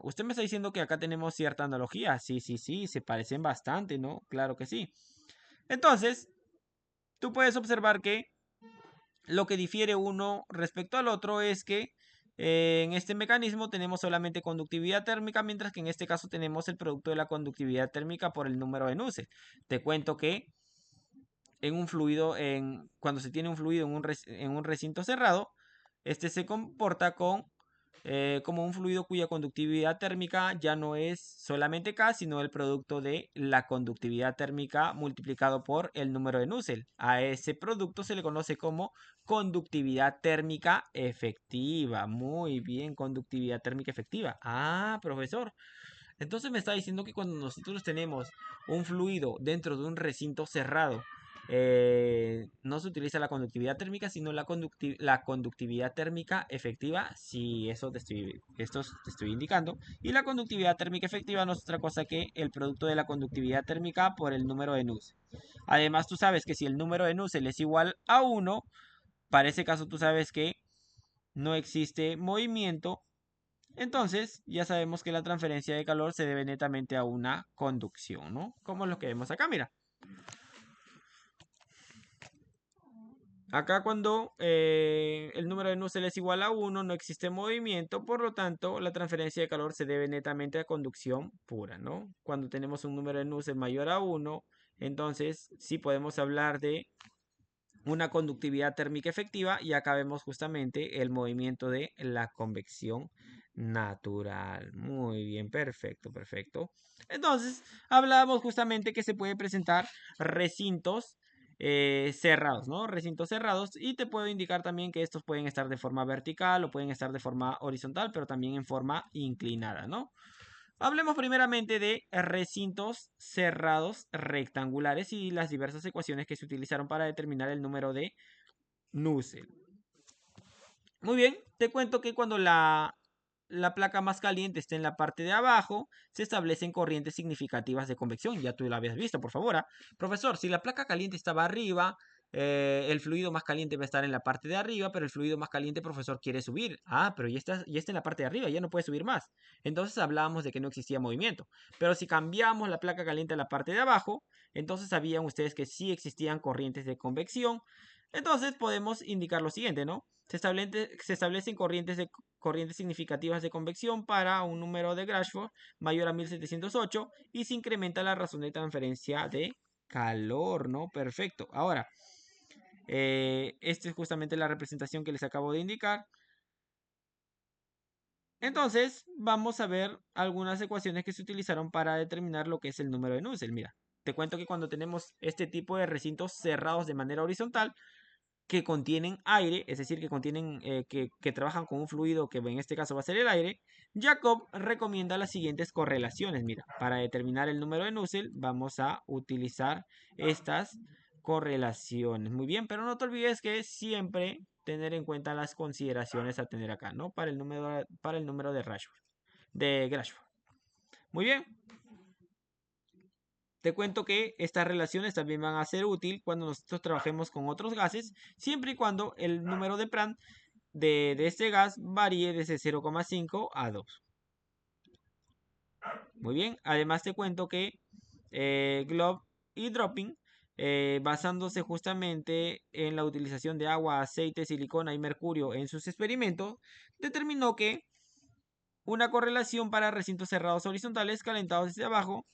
usted me está diciendo que acá tenemos cierta analogía. Sí, sí, sí, se parecen bastante, ¿no? Claro que sí. Entonces, tú puedes observar que lo que difiere uno respecto al otro es que en este mecanismo tenemos solamente conductividad térmica, mientras que en este caso tenemos el producto de la conductividad térmica por el número de Nusselt. Te cuento que en un fluido, cuando se tiene un fluido en un recinto cerrado, este se comporta con como un fluido cuya conductividad térmica ya no es solamente K, sino el producto de la conductividad térmica multiplicado por el número de Nusselt. A ese producto se le conoce como conductividad térmica efectiva. Muy bien, conductividad térmica efectiva. Ah, profesor. Entonces me está diciendo que cuando nosotros tenemos un fluido dentro de un recinto cerrado, no se utiliza la conductividad térmica, sino la conductividad térmica efectiva, si eso esto te estoy indicando. Y la conductividad térmica efectiva no es otra cosa que el producto de la conductividad térmica por el número de Nusselt. Además, tú sabes que si el número de Nusselt es igual a 1, para ese caso tú sabes que no existe movimiento, entonces, ya sabemos que la transferencia de calor se debe netamente a una conducción, ¿no? Como lo que vemos acá, mira. Acá cuando el número de Nusselt es igual a 1, no existe movimiento, por lo tanto, la transferencia de calor se debe netamente a conducción pura, ¿no? Cuando tenemos un número de Nusselt mayor a 1, entonces sí podemos hablar de una conductividad térmica efectiva y acá vemos justamente el movimiento de la convección natural. Muy bien, perfecto, perfecto. Entonces, hablábamos justamente que se puede presentar recintos cerrados, ¿no? Recintos cerrados y te puedo indicar también que estos pueden estar de forma vertical o pueden estar de forma horizontal, pero también en forma inclinada, ¿no? Hablemos primeramente de recintos cerrados rectangulares y las diversas ecuaciones que se utilizaron para determinar el número de Nusselt. Muy bien, te cuento que cuando la placa más caliente esté en la parte de abajo, se establecen corrientes significativas de convección. Ya tú lo habías visto, por favor. Profesor, si la placa caliente estaba arriba, el fluido más caliente va a estar en la parte de arriba, pero el fluido más caliente, profesor, quiere subir. Ah, pero ya está en la parte de arriba, ya no puede subir más. Entonces hablábamos de que no existía movimiento. Pero si cambiamos la placa caliente a la parte de abajo, entonces sabían ustedes que sí existían corrientes de convección. Entonces podemos indicar lo siguiente, ¿no? Se establecen corrientes significativas de convección para un número de Grashford mayor a 1708 y se incrementa la razón de transferencia de calor, ¿no? Perfecto. Ahora, esta es justamente la representación que les acabo de indicar. Entonces, vamos a ver algunas ecuaciones que se utilizaron para determinar lo que es el número de Nusselt. Mira, te cuento que cuando tenemos este tipo de recintos cerrados de manera horizontal, que contienen aire, es decir, que contienen, que trabajan con un fluido que en este caso va a ser el aire, Jacob recomienda las siguientes correlaciones. Mira, para determinar el número de Nusselt vamos a utilizar estas correlaciones. Muy bien, pero no te olvides que siempre tener en cuenta las consideraciones a tener acá, ¿no? Para el número de Grashford. Muy bien. Te cuento que estas relaciones también van a ser útil cuando nosotros trabajemos con otros gases, siempre y cuando el número de Prandtl de este gas varíe desde 0,5 a 2. Muy bien, además te cuento que Globe y Dropping, basándose justamente en la utilización de agua, aceite, silicona y mercurio en sus experimentos, determinó que una correlación para recintos cerrados horizontales calentados desde abajo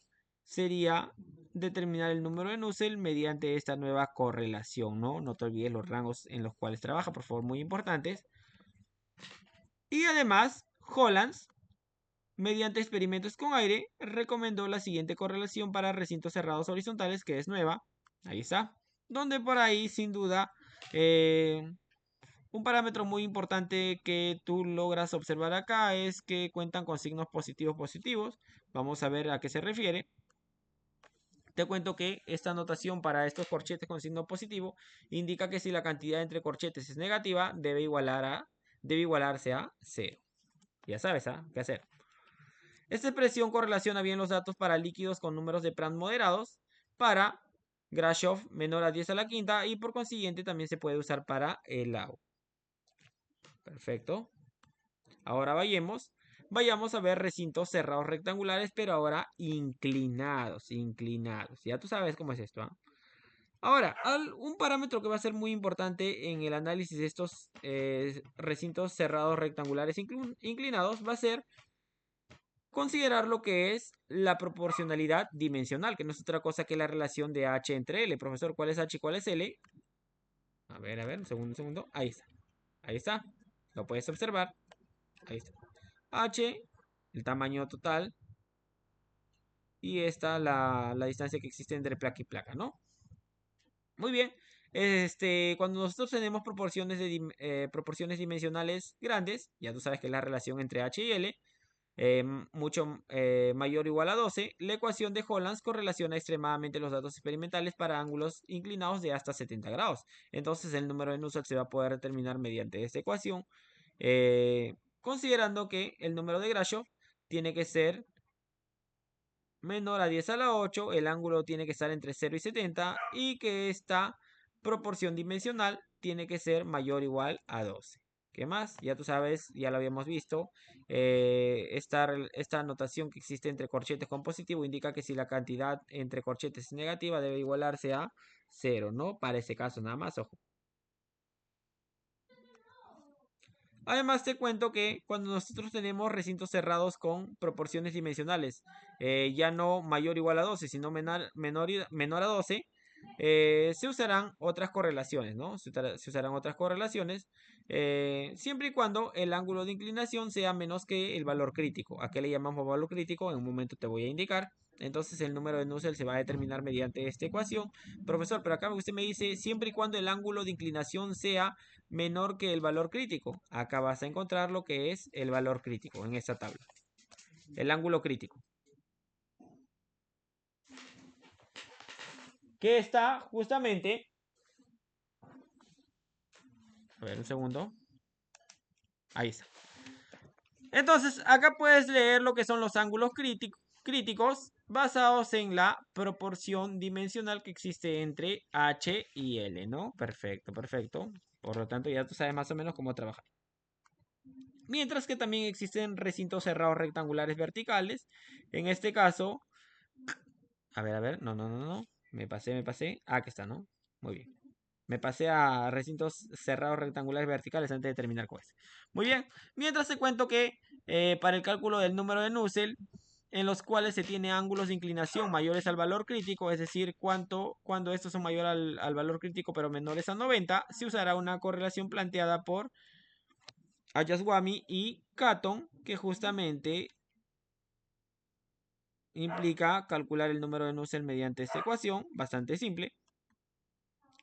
sería determinar el número de Nusselt mediante esta nueva correlación, ¿no? No te olvides los rangos en los cuales trabaja, por favor, muy importantes. Y además, Hollands, mediante experimentos con aire, recomendó la siguiente correlación para recintos cerrados horizontales, que es nueva. Ahí está. Donde por ahí, sin duda, un parámetro muy importante que tú logras observar acá es que cuentan con signos positivos positivos. Vamos a ver a qué se refiere. Te cuento que esta notación para estos corchetes con signo positivo indica que si la cantidad entre corchetes es negativa, debe igualarse a 0. Ya sabes, ¿qué hacer? Esta expresión correlaciona bien los datos para líquidos con números de Prandtl moderados, para Grashof menor a 10 a la quinta y por consiguiente también se puede usar para el agua. Perfecto. Ahora vayamos a ver recintos cerrados rectangulares, pero ahora inclinados. Ya tú sabes cómo es esto, Ahora, un parámetro que va a ser muy importante en el análisis de estos recintos cerrados rectangulares inclinados va a ser considerar lo que es la proporcionalidad dimensional, que no es otra cosa que la relación de H entre L. Profesor, ¿cuál es H y cuál es L? A ver, un segundo. Ahí está. Lo puedes observar. Ahí está. H, el tamaño total. Y esta la distancia que existe entre placa y placa, ¿no? Muy bien. Cuando nosotros tenemos proporciones dimensionales grandes, ya tú sabes que es la relación entre H y L, mucho mayor o igual a 12, la ecuación de Hollands correlaciona extremadamente los datos experimentales para ángulos inclinados de hasta 70 grados. Entonces el número de Nusselt se va a poder determinar mediante esta ecuación, considerando que el número de Grashof tiene que ser menor a 10 a la 8, el ángulo tiene que estar entre 0 y 70 y que esta proporción dimensional tiene que ser mayor o igual a 12. ¿Qué más? Ya tú sabes, ya lo habíamos visto. Esta notación que existe entre corchetes con positivo indica que si la cantidad entre corchetes es negativa debe igualarse a 0, ¿no? Para ese caso nada más, ojo. Además te cuento que cuando nosotros tenemos recintos cerrados con proporciones dimensionales, ya no mayor o igual a 12, sino menor a 12, se usarán otras correlaciones, ¿no? Se usarán otras correlaciones, siempre y cuando el ángulo de inclinación sea menos que el valor crítico. ¿A qué le llamamos valor crítico? En un momento te voy a indicar. Entonces el número de Nusselt se va a determinar mediante esta ecuación. Profesor, pero acá usted me dice siempre y cuando el ángulo de inclinación sea menor que el valor crítico. Acá vas a encontrar lo que es el valor crítico en esta tabla. El ángulo crítico. Que está justamente... A ver, un segundo. Ahí está. Entonces, acá puedes leer lo que son los ángulos críticos basados en la proporción dimensional que existe entre H y L, ¿no? Perfecto, perfecto. Por lo tanto, ya tú sabes más o menos cómo trabajar. Mientras que también existen recintos cerrados rectangulares verticales. En este caso, a ver, no. Me pasé. Ah, aquí está, ¿no? Muy bien. Me pasé a recintos cerrados rectangulares verticales antes de terminar con este. Muy bien. Mientras te cuento que para el cálculo del número de Nusselt, en los cuales se tiene ángulos de inclinación mayores al valor crítico, es decir, cuando estos son mayores al valor crítico pero menores a 90, se usará una correlación planteada por Ayaswamy y Catton, que justamente implica calcular el número de Nusselt mediante esta ecuación, bastante simple,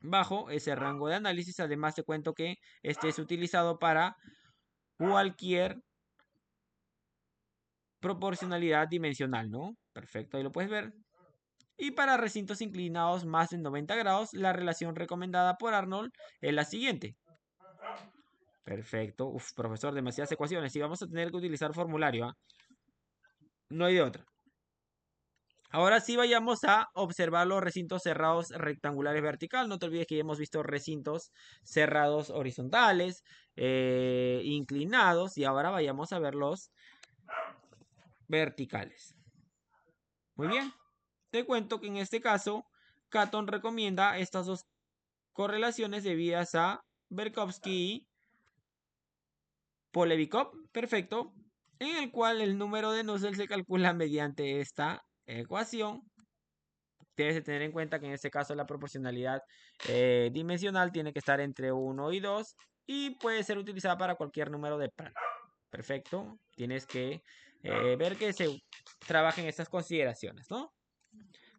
bajo ese rango de análisis. Además te cuento que este es utilizado para cualquier proporcionalidad dimensional, ¿no? Perfecto, ahí lo puedes ver. Y para recintos inclinados más de 90 grados, la relación recomendada por Arnold es la siguiente. Perfecto. Uf, profesor, demasiadas ecuaciones. Y vamos a tener que utilizar formulario, ¿ah? No hay de otra. Ahora sí vayamos a observar los recintos cerrados rectangulares vertical. No te olvides que ya hemos visto recintos cerrados horizontales, inclinados, y ahora vayamos a ver los verticales. Muy bien. Te cuento que en este caso, Catton recomienda estas dos correlaciones debidas a Berkowski y Polevikov. Perfecto. En el cual el número de Nusselt se calcula mediante esta ecuación. Debes de tener en cuenta que en este caso la proporcionalidad dimensional tiene que estar entre 1 y 2 y puede ser utilizada para cualquier número de Prandtl. Perfecto. Tienes que ver que se trabajen estas consideraciones, ¿no?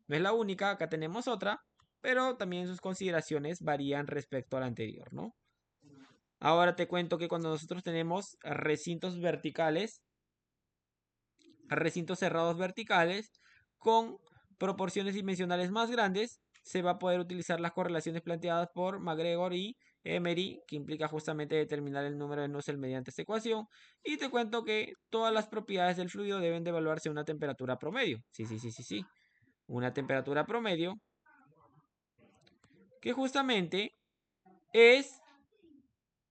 No es la única, acá tenemos otra, pero también sus consideraciones varían respecto a la anterior, ¿no? Ahora te cuento que cuando nosotros tenemos recintos verticales, recintos cerrados verticales, con proporciones dimensionales más grandes, se va a poder utilizar las correlaciones planteadas por MacGregor y Emery, que implica justamente determinar el número de Nusselt mediante esta ecuación. Y te cuento que todas las propiedades del fluido deben de evaluarse a una temperatura promedio. Sí. Una temperatura promedio que justamente es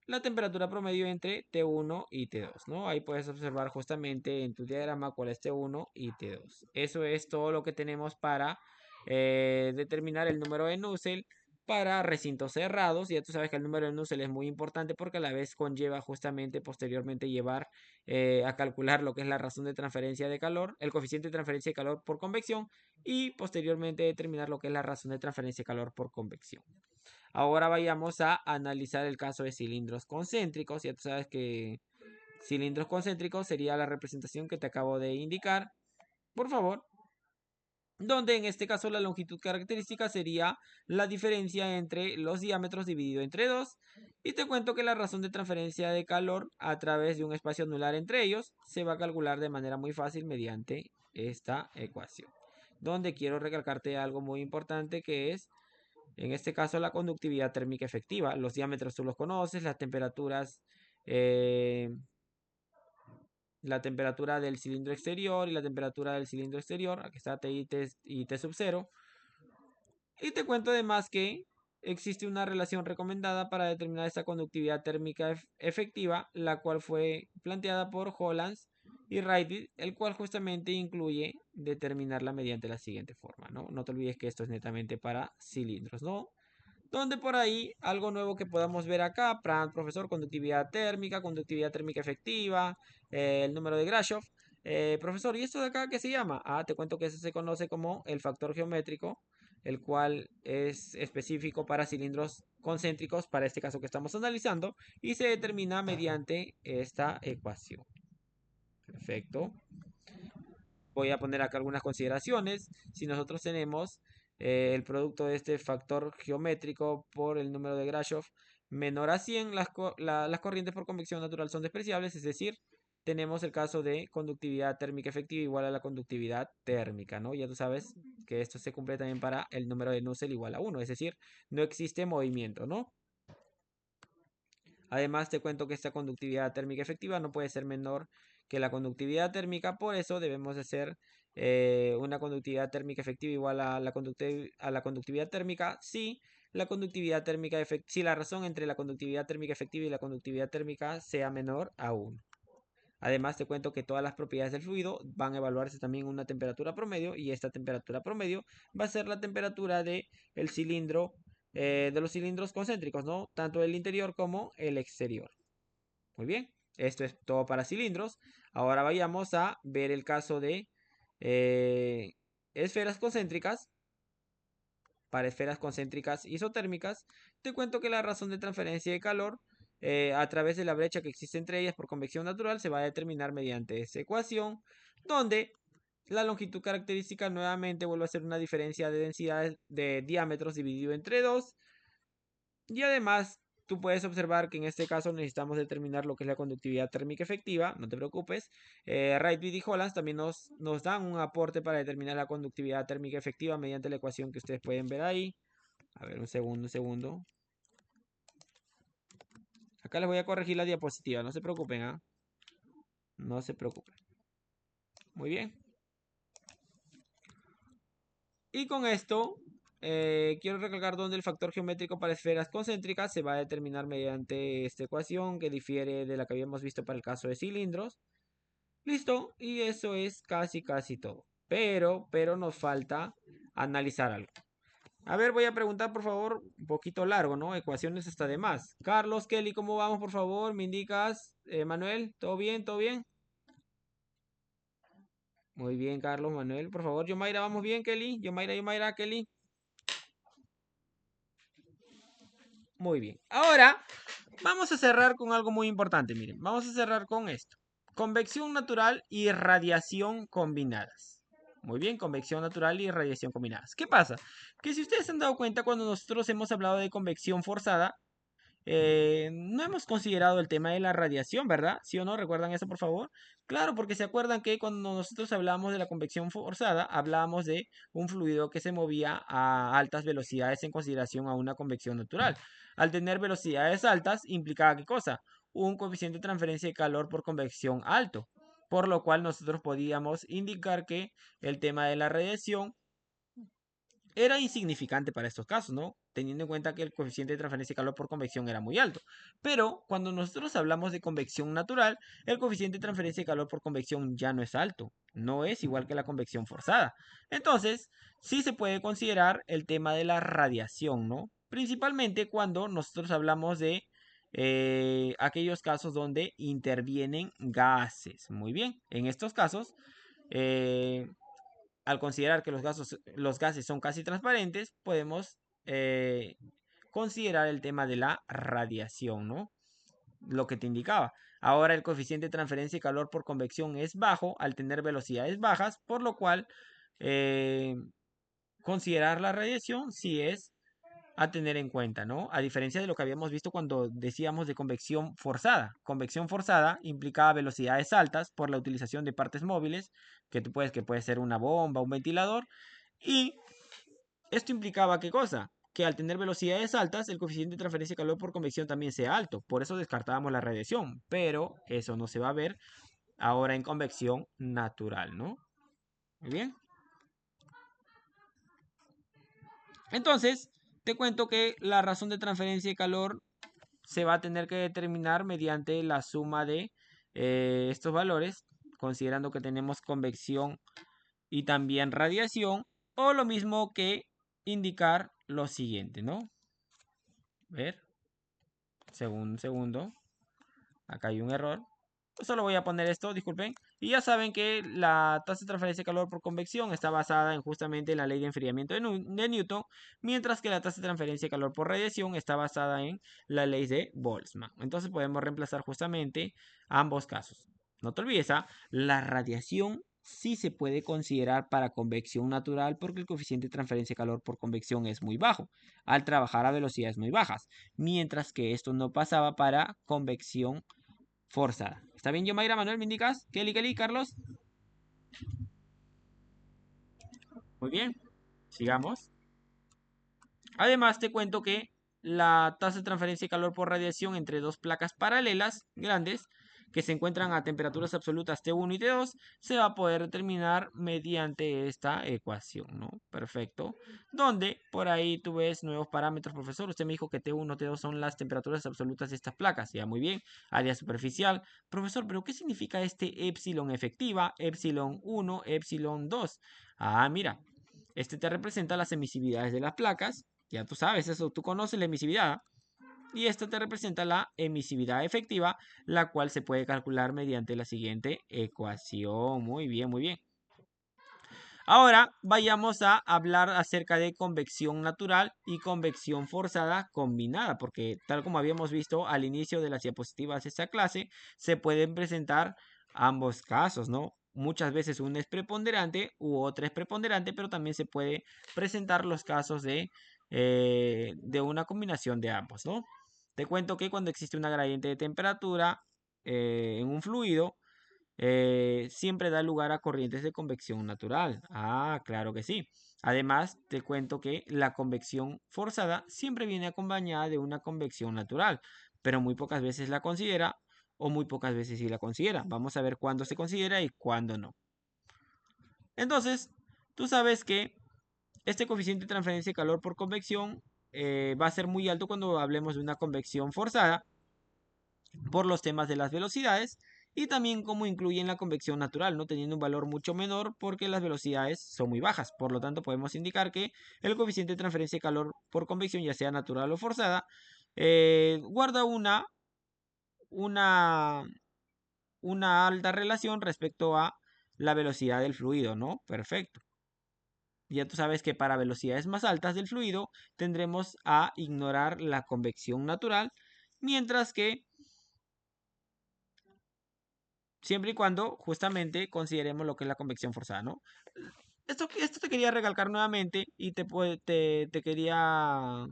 la temperatura promedio entre T1 y T2, ¿no? Ahí puedes observar justamente en tu diagrama cuál es T1 y T2. Eso es todo lo que tenemos para determinar el número de Nusselt para recintos cerrados. Ya tú sabes que el número de Nusselt es muy importante porque a la vez conlleva justamente posteriormente llevar a calcular lo que es la razón de transferencia de calor, el coeficiente de transferencia de calor por convección y posteriormente determinar lo que es la razón de transferencia de calor por convección. Ahora vayamos a analizar el caso de cilindros concéntricos. Ya tú sabes que cilindros concéntricos sería la representación que te acabo de indicar, por favor, donde en este caso la longitud característica sería la diferencia entre los diámetros dividido entre 2. Y te cuento que la razón de transferencia de calor a través de un espacio anular entre ellos se va a calcular de manera muy fácil mediante esta ecuación. Donde quiero recalcarte algo muy importante, que es, en este caso, la conductividad térmica efectiva. Los diámetros tú los conoces, las temperaturas, la temperatura del cilindro exterior y la temperatura del cilindro exterior. Aquí está T y T sub 0. Y te cuento además que existe una relación recomendada para determinar esta conductividad térmica efectiva, la cual fue planteada por Hollands y Rayleigh, el cual justamente incluye determinarla mediante la siguiente forma, ¿no? No te olvides que esto es netamente para cilindros, ¿no? Donde por ahí algo nuevo que podamos ver acá, profesor, conductividad térmica efectiva, el número de Grashof. Profesor, ¿y esto de acá qué se llama? Ah, te cuento que eso se conoce como el factor geométrico, el cual es específico para cilindros concéntricos, para este caso que estamos analizando, y se determina mediante esta ecuación. Perfecto. Voy a poner acá algunas consideraciones. Si nosotros tenemos el producto de este factor geométrico por el número de Grashof menor a 100, las corrientes por convección natural son despreciables, es decir, tenemos el caso de conductividad térmica efectiva igual a la conductividad térmica, ¿no? Ya tú sabes que esto se cumple también para el número de Nusselt igual a 1, es decir, no existe movimiento, ¿no? Además, te cuento que esta conductividad térmica efectiva no puede ser menor que la conductividad térmica, por eso debemos hacer una conductividad térmica efectiva igual a la conductividad térmica si la conductividad térmica si la razón entre la conductividad térmica efectiva y la conductividad térmica sea menor a 1. Además, te cuento que todas las propiedades del fluido van a evaluarse también una temperatura promedio, y esta temperatura promedio va a ser la temperatura de el cilindro, de los cilindros concéntricos, ¿no? Tanto el interior como el exterior. Muy bien, esto es todo para cilindros. Ahora vayamos a ver el caso de esferas concéntricas. Para esferas concéntricas isotérmicas, te cuento que la razón de transferencia de calor a través de la brecha que existe entre ellas por convección natural se va a determinar mediante esta ecuación, donde la longitud característica nuevamente vuelve a ser una diferencia de densidades de diámetros dividido entre 2. Y además, tú puedes observar que en este caso necesitamos determinar lo que es la conductividad térmica efectiva, no te preocupes. Rayleigh y Hollands también nos dan un aporte para determinar la conductividad térmica efectiva mediante la ecuación que ustedes pueden ver ahí. A ver, un segundo, un segundo. Acá les voy a corregir la diapositiva, no se preocupen, ¿ah? No se preocupen. Muy bien. Y con esto, quiero recalcar donde el factor geométrico para esferas concéntricas se va a determinar mediante esta ecuación que difiere de la que habíamos visto para el caso de cilindros. Listo, y eso es casi todo. Pero nos falta analizar algo. A ver, voy a preguntar por favor, un poquito largo, ¿no? Ecuaciones hasta de más. Carlos, Kelly, ¿cómo vamos por favor? ¿Me indicas? Manuel, ¿todo bien? ¿Todo bien? Muy bien, Carlos, Manuel, por favor. Yomaira, ¿vamos bien, Kelly? Yomaira, Kelly. Muy bien. Ahora vamos a cerrar con algo muy importante, miren. Vamos a cerrar con esto. Convección natural y radiación combinadas. Muy bien, convección natural y radiación combinadas. ¿Qué pasa? Que si ustedes se han dado cuenta, cuando nosotros hemos hablado de convección forzada, no hemos considerado el tema de la radiación, ¿verdad? ¿Sí o no? ¿Recuerdan eso, por favor? Claro, porque se acuerdan que cuando nosotros hablamos de la convección forzada, hablábamos de un fluido que se movía a altas velocidades en consideración a una convección natural. Al tener velocidades altas, implicaba ¿qué cosa? Un coeficiente de transferencia de calor por convección alto, por lo cual nosotros podíamos indicar que el tema de la radiación era insignificante para estos casos, ¿no? Teniendo en cuenta que el coeficiente de transferencia de calor por convección era muy alto. Pero cuando nosotros hablamos de convección natural, el coeficiente de transferencia de calor por convección ya no es alto. No es igual que la convección forzada. Entonces, sí se puede considerar el tema de la radiación, ¿no? Principalmente cuando nosotros hablamos de aquellos casos donde intervienen gases. Muy bien, en estos casos, al considerar que los gases son casi transparentes, podemos considerar el tema de la radiación, ¿no? lo que te indicaba. Ahora el coeficiente de transferencia de calor por convección es bajo al tener velocidades bajas, por lo cual eh, considerar la radiación sí es a tener en cuenta, ¿no? A diferencia de lo que habíamos visto cuando decíamos de convección forzada. Convección forzada implicaba velocidades altas por la utilización de partes móviles, que puede ser una bomba, un ventilador, y esto implicaba ¿qué cosa? Que al tener velocidades altas, el coeficiente de transferencia de calor por convección también sea alto. Por eso descartábamos la radiación, pero eso no se va a ver ahora en convección natural, ¿no? Muy bien. Entonces, te cuento que la razón de transferencia de calor se va a tener que determinar mediante la suma de estos valores, considerando que tenemos convección y también radiación, o lo mismo que indicar lo siguiente, ¿no? A ver, un segundo, acá hay un error. Solo voy a poner esto, disculpen. Y ya saben que la tasa de transferencia de calor por convección está basada en justamente la ley de enfriamiento de Newton, mientras que la tasa de transferencia de calor por radiación está basada en la ley de Boltzmann. Entonces podemos reemplazar justamente ambos casos. No te olvides, la radiación sí se puede considerar para convección natural porque el coeficiente de transferencia de calor por convección es muy bajo, al trabajar a velocidades muy bajas, mientras que esto no pasaba para convección forzada. ¿Está bien, Yomaira? Manuel, ¿me indicas? Kelly, Carlos. Muy bien. Sigamos. Además, te cuento que la tasa de transferencia de calor por radiación entre dos placas paralelas grandes que se encuentran a temperaturas absolutas T1 y T2 se va a poder determinar mediante esta ecuación, ¿no? Perfecto. Donde por ahí tú ves nuevos parámetros, profesor. Usted me dijo que T1, T2 son las temperaturas absolutas de estas placas. Ya, muy bien. Área superficial. Profesor, ¿pero qué significa este epsilon efectiva, epsilon 1, epsilon 2? Ah, mira. Este te representa las emisividades de las placas. Ya tú sabes eso, tú conoces la emisividad. Y esto te representa la emisividad efectiva, la cual se puede calcular mediante la siguiente ecuación. Muy bien, muy bien. Ahora vayamos a hablar acerca de convección natural y convección forzada combinada, porque tal como habíamos visto al inicio de las diapositivas de esta clase, se pueden presentar ambos casos, ¿no? Muchas veces uno es preponderante u otra es preponderante, pero también se puede presentar los casos de una combinación de ambos, ¿no? Te cuento que cuando existe una gradiente de temperatura en un fluido, siempre da lugar a corrientes de convección natural. Ah, claro que sí. Además, te cuento que la convección forzada siempre viene acompañada de una convección natural, pero muy pocas veces la considera o muy pocas veces sí la considera. Vamos a ver cuándo se considera y cuándo no. Entonces, tú sabes que este coeficiente de transferencia de calor por convección va a ser muy alto cuando hablemos de una convección forzada por los temas de las velocidades y también como incluyen la convección natural, no teniendo un valor mucho menor porque las velocidades son muy bajas. Por lo tanto, podemos indicar que el coeficiente de transferencia de calor por convección, ya sea natural o forzada, guarda una, una alta relación respecto a la velocidad del fluido, ¿no? Perfecto. Ya tú sabes que para velocidades más altas del fluido tendremos a ignorar la convección natural, mientras que siempre y cuando justamente consideremos lo que es la convección forzada, ¿no? Esto te quería recalcar nuevamente y te quería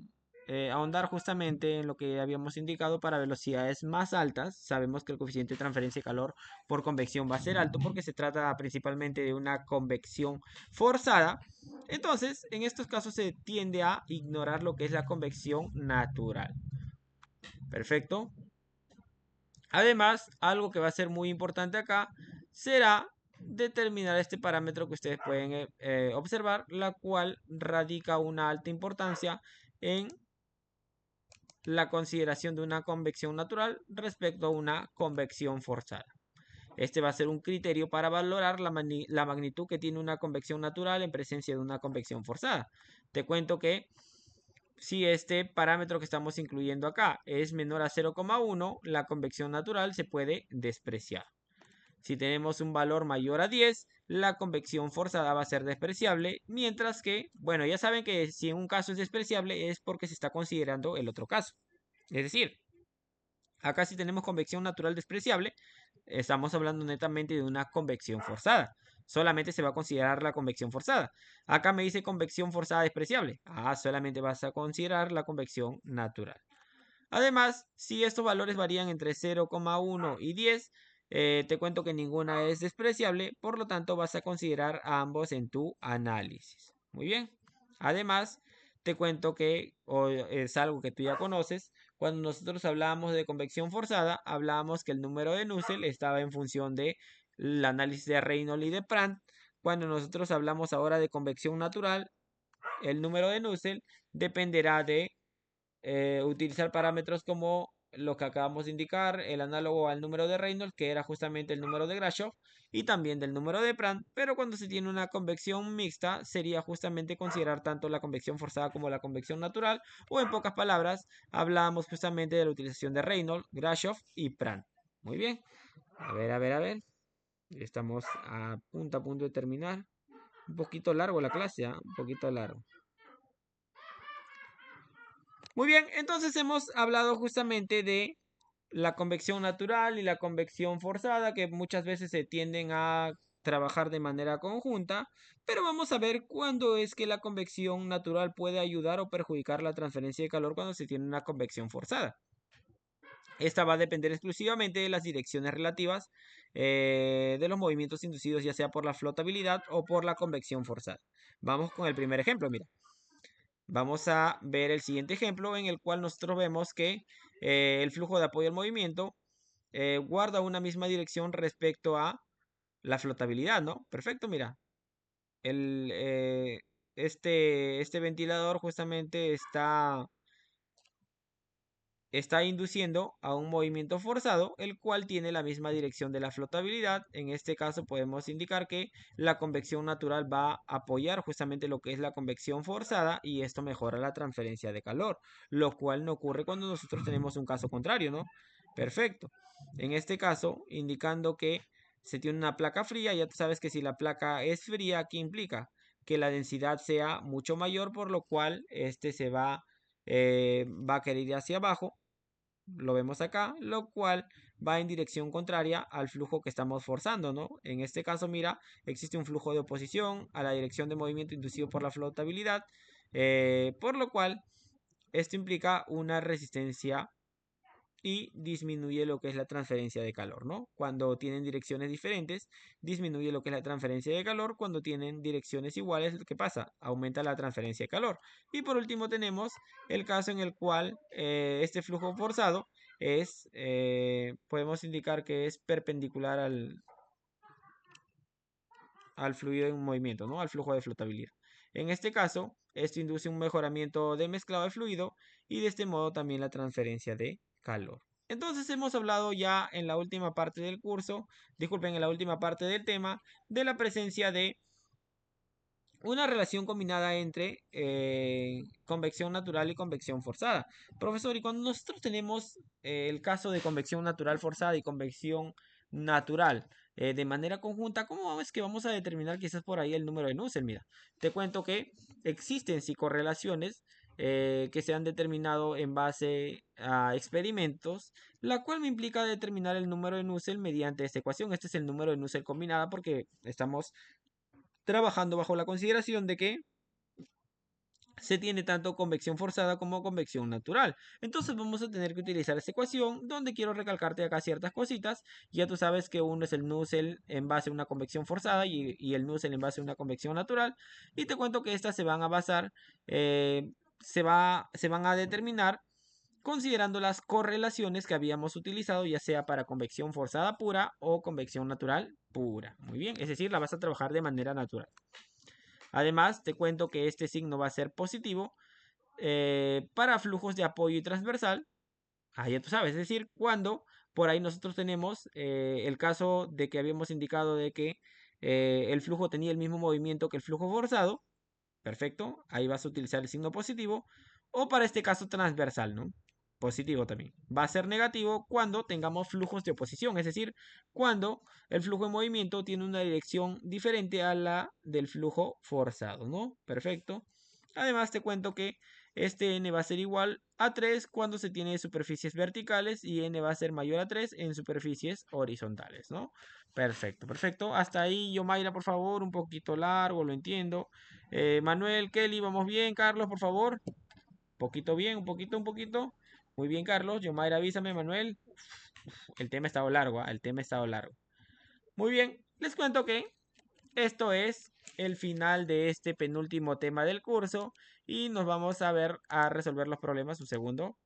ahondar justamente en lo que habíamos indicado para velocidades más altas. Sabemos que el coeficiente de transferencia de calor por convección va a ser alto porque se trata principalmente de una convección forzada. Entonces, en estos casos se tiende a ignorar lo que es la convección natural. Perfecto. Además, algo que va a ser muy importante acá será determinar este parámetro que ustedes pueden observar, la cual radica una alta importancia en la consideración de una convección natural respecto a una convección forzada. Este va a ser un criterio para valorar la magnitud que tiene una convección natural en presencia de una convección forzada. Te cuento que si este parámetro que estamos incluyendo acá es menor a 0,1, la convección natural se puede despreciar. Si tenemos un valor mayor a 10, la convección forzada va a ser despreciable, mientras que, bueno, ya saben que si en un caso es despreciable es porque se está considerando el otro caso. Es decir, Acá si tenemos convección natural despreciable, estamos hablando netamente de una convección forzada. Solamente se va a considerar la convección forzada. Acá me dice convección forzada despreciable. Solamente vas a considerar la convección natural. Además, si estos valores varían entre 0,1 y 10, te cuento que ninguna es despreciable, por lo tanto vas a considerar a ambos en tu análisis. Muy bien. Además, te cuento que es algo que tú ya conoces. Cuando nosotros hablábamos de convección forzada, hablábamos que el número de Nusselt estaba en función del análisis de Reynolds y de Prandtl. Cuando nosotros hablamos ahora de convección natural, el número de Nusselt dependerá de utilizar parámetros como lo que acabamos de indicar, el análogo al número de Reynolds, que era justamente el número de Grashof, y también del número de Prandtl, pero cuando se tiene una convección mixta, sería justamente considerar tanto la convección forzada como la convección natural, o en pocas palabras, hablamos justamente de la utilización de Reynolds, Grashof y Prandtl. Muy bien, a ver, a ver, a ver. Estamos a punto de terminar. Un poquito largo la clase, un poquito largo. Muy bien, entonces hemos hablado justamente de la convección natural y la convección forzada, que muchas veces se tienden a trabajar de manera conjunta, pero vamos a ver cuándo es que la convección natural puede ayudar o perjudicar la transferencia de calor cuando se tiene una convección forzada. Esta va a depender exclusivamente de las direcciones relativas de los movimientos inducidos, ya sea por la flotabilidad o por la convección forzada. Vamos con el primer ejemplo, mira. Vamos a ver el siguiente ejemplo en el cual nosotros vemos que el flujo de apoyo al movimiento guarda una misma dirección respecto a la flotabilidad, ¿no? Perfecto, mira. El, este ventilador justamente está induciendo a un movimiento forzado, el cual tiene la misma dirección de la flotabilidad. En este caso podemos indicar que la convección natural va a apoyar justamente lo que es la convección forzada y esto mejora la transferencia de calor, lo cual no ocurre cuando nosotros tenemos un caso contrario, ¿no? Perfecto. En este caso, indicando que se tiene una placa fría, ya tú sabes que si la placa es fría, ¿qué implica? Que la densidad sea mucho mayor, por lo cual este va a querer ir hacia abajo, lo vemos acá, lo cual va en dirección contraria al flujo que estamos forzando, ¿no? En este caso, mira, existe un flujo de oposición a la dirección de movimiento inducido por la flotabilidad, por lo cual esto implica una resistencia y disminuye lo que es la transferencia de calor, ¿no? Cuando tienen direcciones diferentes, disminuye lo que es la transferencia de calor. Cuando tienen direcciones iguales, ¿qué pasa? Aumenta la transferencia de calor. Y por último tenemos el caso en el cual este flujo forzado podemos indicar que es perpendicular al fluido en movimiento, ¿no? Al flujo de flotabilidad. En este caso, esto induce un mejoramiento de mezclado de fluido y de este modo también la transferencia de calor. Entonces hemos hablado ya en la última parte del curso, disculpen, en la última parte del tema, de la presencia de una relación combinada entre convección natural y convección forzada. Profesor, y cuando nosotros tenemos el caso de convección natural forzada y convección natural de manera conjunta, ¿cómo es que vamos a determinar quizás por ahí el número de Nusselt? Mira, te cuento que existen sí correlaciones que se han determinado en base a experimentos, la cual me implica determinar el número de Nusselt mediante esta ecuación. Este es el número de Nusselt combinada porque estamos trabajando bajo la consideración de que se tiene tanto convección forzada como convección natural. Entonces vamos a tener que utilizar esta ecuación donde quiero recalcarte acá ciertas cositas. Ya tú sabes que uno es el Nusselt en base a una convección forzada y el Nusselt en base a una convección natural. Y te cuento que estas se van a basar, se van a determinar considerando las correlaciones que habíamos utilizado, ya sea para convección forzada pura o convección natural pura. Muy bien, es decir, la vas a trabajar de manera natural. Además, te cuento que este signo va a ser positivo para flujos de apoyo y transversal. Ya tú sabes, es decir, cuando por ahí nosotros tenemos el caso de que habíamos indicado de que el flujo tenía el mismo movimiento que el flujo forzado. Perfecto, ahí vas a utilizar el signo positivo. O para este caso transversal, ¿no? Positivo también. Va a ser negativo cuando tengamos flujos de oposición, es decir, cuando el flujo de movimiento tiene una dirección diferente a la del flujo forzado, ¿no? Perfecto. Además te cuento que este n va a ser igual a 3 cuando se tiene superficies verticales y n va a ser mayor a 3 en superficies horizontales, ¿no? Perfecto, perfecto. Hasta ahí, Yomaira, por favor, un poquito largo, lo entiendo. Manuel, Kelly, vamos bien, Carlos, por favor. Un poquito bien, un poquito, un poquito. Muy bien, Carlos. Yomaira, avísame, Manuel. El tema ha estado largo, ¿ah? El tema ha estado largo. Muy bien, les cuento que esto es el final de este penúltimo tema del curso y nos vamos a ver a resolver los problemas. Un segundo.